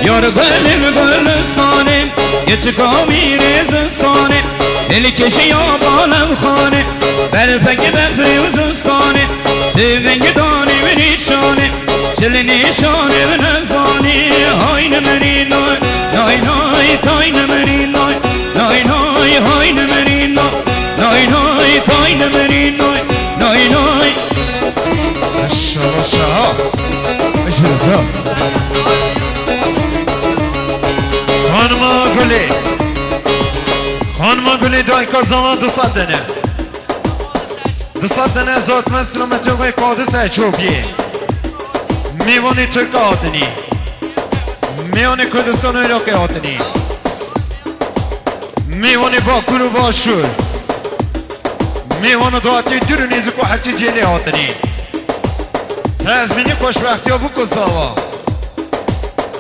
یار گلم گلستانه یه چکامی رزستانه دل کشی یا بالم خانه برفک بفریوزستانه تبنگ دانی و نیشانه چل نیشانه و نزانه های نمری نای نای نای تای نمری نای نای نای های نمری نای نای نای تای نمری نای نای نای انشالله شهاب گلی خانم گلی دای کازانا 200 دنه 200 دنه زاتمن سلامتی و قادس اچوبیه میوانی ترک آتنی میوانی کردستان و عراق آتنی میوانی باکور و باشور میوانی دواتی درونیزک و حچی جیلی آتنی تزمینی خوشبختی ها بکن ساوا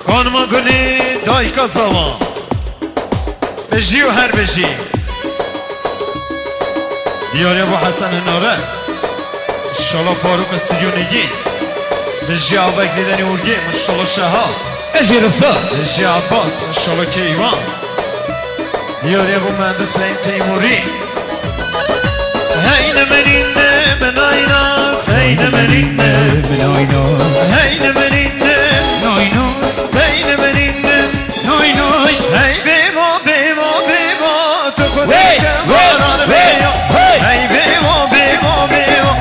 خانم گلی دای کازاوا بجی و هر بجی دیاری ابو حسن ناره انشالله فاروق استیونیگی بجی آبک دیدنی اورگی مشالله شها اجی رسا بجی عباس مشالله کیوان دیاری ابو مهندس فهم تیموری هین منینده بناینات هین منینده ناینا هین منینده ناینا هین منینده نای نای هی بیما بیما بیما تو وی کدکم وی باران وی بیما هی هی بیما بیما بیما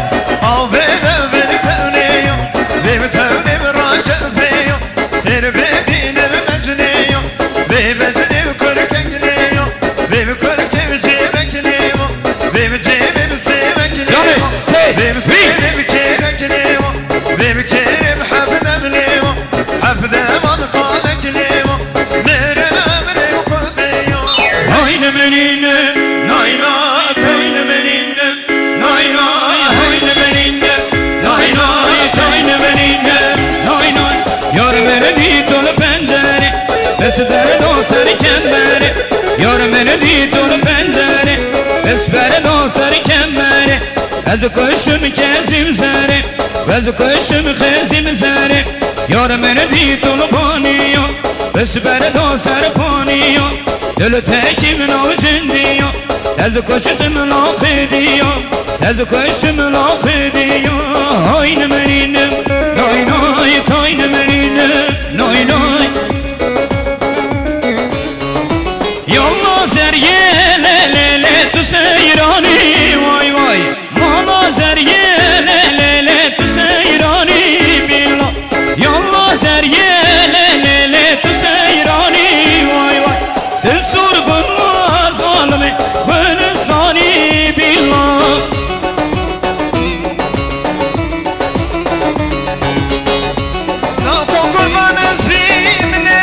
آبیده بری تونیو بیم تونیم راجع فیو تیر ببینم مجنیو بیم مجنیو کرکنیو بیم کرکیم جیبکنیو بیم جیبیم سیبکنیو بیم سیبیم کیرکنیو بیم کیریم حفظم لیو حفظم آن خالکنیو میرن امریو کدیو هاین منینه ناینا تاین منینه ناینا هاین منینه ناینا تاین منینه ناینا یار من دید دل پنجره بس در دو سر کمره یار من دید دل پنجره بس بر دو سر کمره از کشتم کزیم زره از کشتم خزیم زره یار من دید دل پانیو بس بر دو سر پانیو دل تکیم نو جندیو از کشتم لاقیدیو از کشتم لاقیدیو هاین مرینم نای نای تاین مرینم نای نای یالله زریه لله تو سیرانی وای وای مالا زریه لله تو سیرانی بیلا یالله زریه لله تو سیرانی وای وای دل سرگون ظالمه بنسانی بیلا Na kurban ezbimne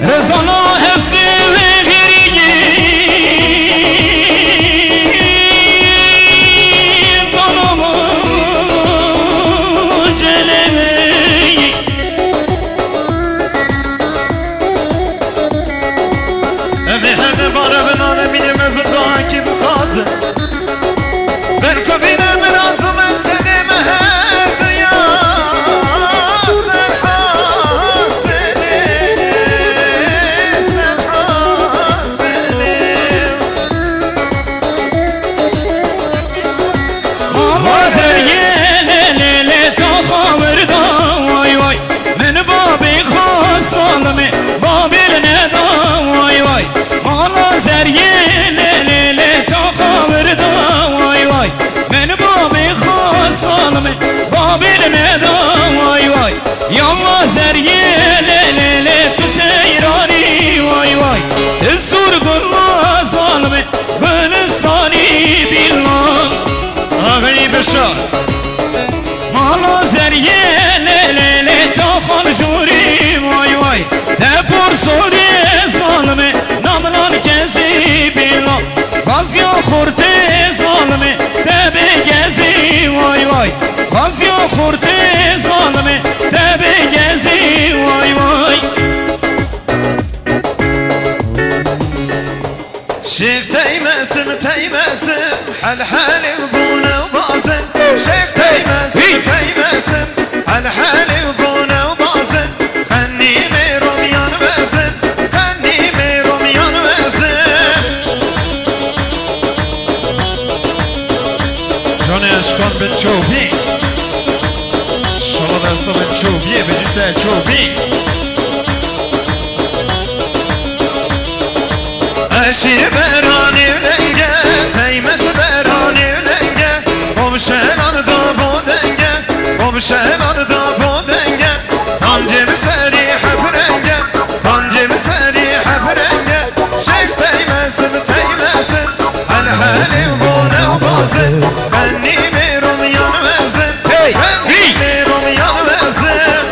رزانا هفته و غریگی دانمو جلوی Emihane bara ben alemine mezundan ki bu kazı Ben kubine razım eksenime her dünya Sen haseni Sen haseni Allah zerye lele ta khamırda vay vay Men babi khas alme babil ne da vay vay Allah zerye lele ta khamırda vay vay Men babi khas alme babil ne da vay vay Yallah zerye lele tu seyrani vay vay Dil surgun zalme Gülistani billah Ağayı beşar مالا زریه لیلی تا خان جوری وای وای تپور سوری ظالمه ناملان کسی بیلا غازیا خورده ظالمه تبه گزی وای وای غازیا خورده ظالمه تبه گزی وای وای شيخ تيمسم تيمسم حال وبونا وبازن شيخ تيمسم تيمسم حال وبونا وبازن خني ميروم يان بزن خني ميروم يان بزن جان اشکان بن چوبی شما دستا بن چوبیه بجی سه چوبی اشی برانی لنگه تیمس برانی لنگه komşenan komşeler da bu denge Tancemi seri hep renge Tancemi seri hep renge Şeyh değmesin değmesin Hel helim bu nevbazı Benni mirum yanmezim Benni mirum yanmezim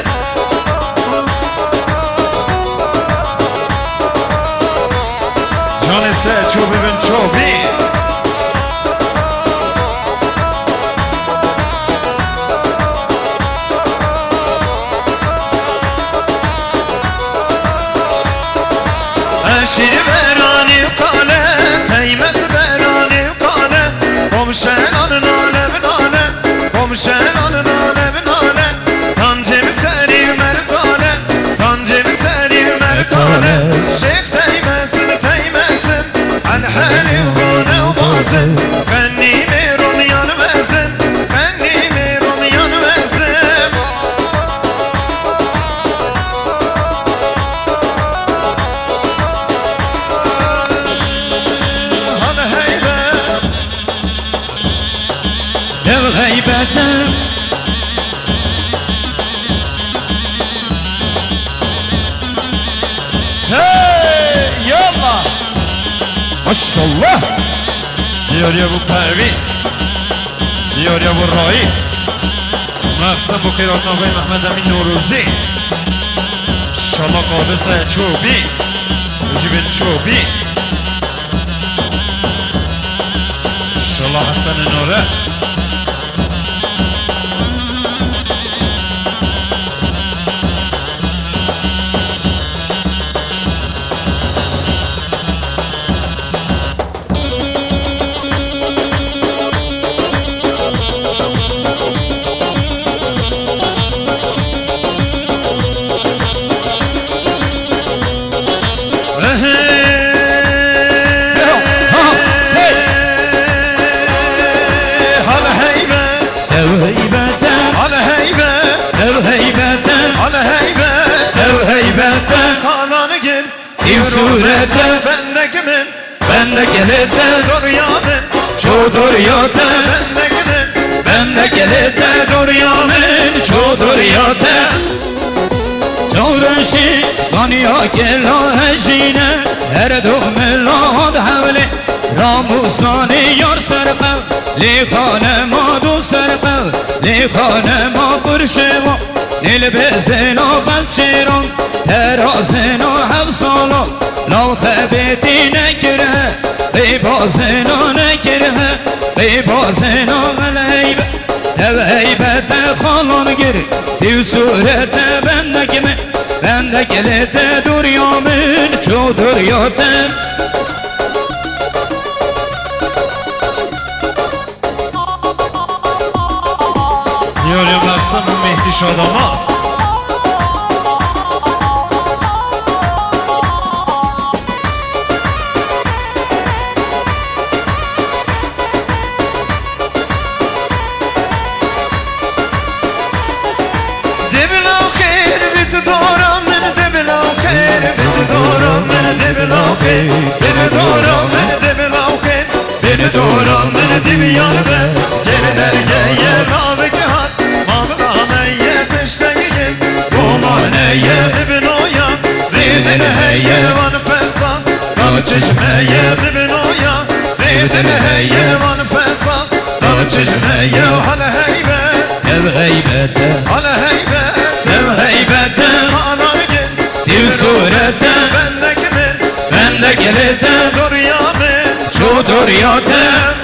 Can ise çobi ben çobi Eşiri berani kale Teymez berani kale Komşelanın alemin ale Komşelanın alemin ale Tancemi seri mertale Tancemi seri mertale Şeyh değmesin değmesin El helim bu nevbazın Benni mirun yanmezin Benni mirun yanmezin Hal heybe Dev heybete Hey yallah Maşallah Diyor ya bu Perviz Diyor ya bu Rahip Maqsam bu Qiratnameh Mehmed Amin Nuruzi Şallah Qadise çobi Jibin çobi Şallah Hasan Nure Hal heybe Dev heybete Hal heybe Dev heybete Hal heybe Dev heybete Kananı gel Div surete Bende kimin Bende gelete Dur yamin Çodur yote Bende kimin Bende gelete Dur yamin Çodur yote Çavreşi Ganya kella hecine Her duhmilla had havli Ramusani yar sarqav Li khane ma du sarqav Li khane ma kurşeva Nil bezena bas şiran Terazena hevsala Lav khebeti nekirhe Qibazena nekirhe Qibazena galeybe Dev heybete khalan gir Div surete bende kimi Bende gelete dur yamin Çodur yotem Diyor ya Maqsam bu Mehdi Şadama Debila khair bit dora min debila khair bit dora min debila khair bit dora min debila khair bit dora min dibyan be Geriler geye ravi ki hat Mavla meye teşteğin Romaneye ibn oya Ridin heye van pesa Dal çeşmeye ibn oya Ridin heye van pesa Dal çeşmeye hal heybe Dev heybete Hal heybe Dev heybete Kanar gel Div surete Bende kimin Bende gelete Dur yamin Çodur yotem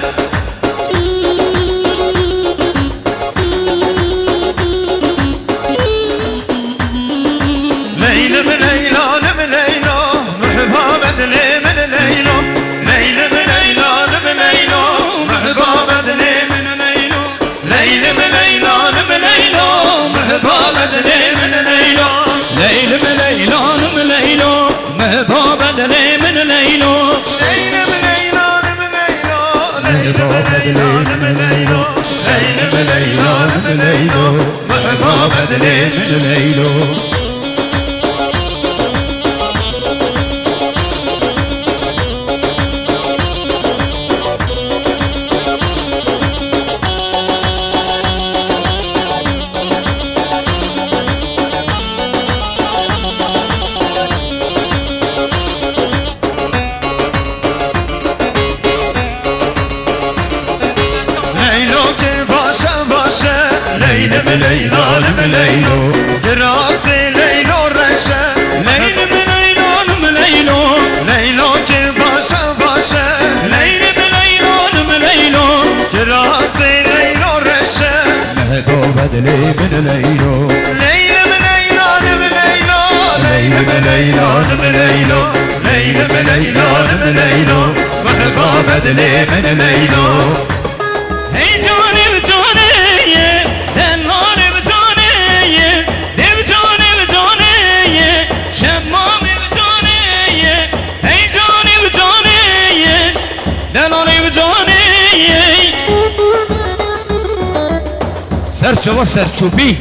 Leylim leylanım leyla Mühbabet limin leyla Leylim leylanım leyla Mühbabet limin leyla Leylim leylanım leyla Mühbabet limin leyla Leylim leylanım leylo Mehbabet lemin leylo Leylim leylanım leyla Leylim leylanım leyla Leylim leylanım leyla Mühbabet limin leylo بدلي من ليلو Leylem leylanım leylo Leylem leylanım leylo Leylem leylanım leylo Mahba bedli min leylo Hey canım caneye, dellalim caneye, dev canım caneye, şemmam caneye, hey canım caneye, dellalim caneye. Serçova serçubi,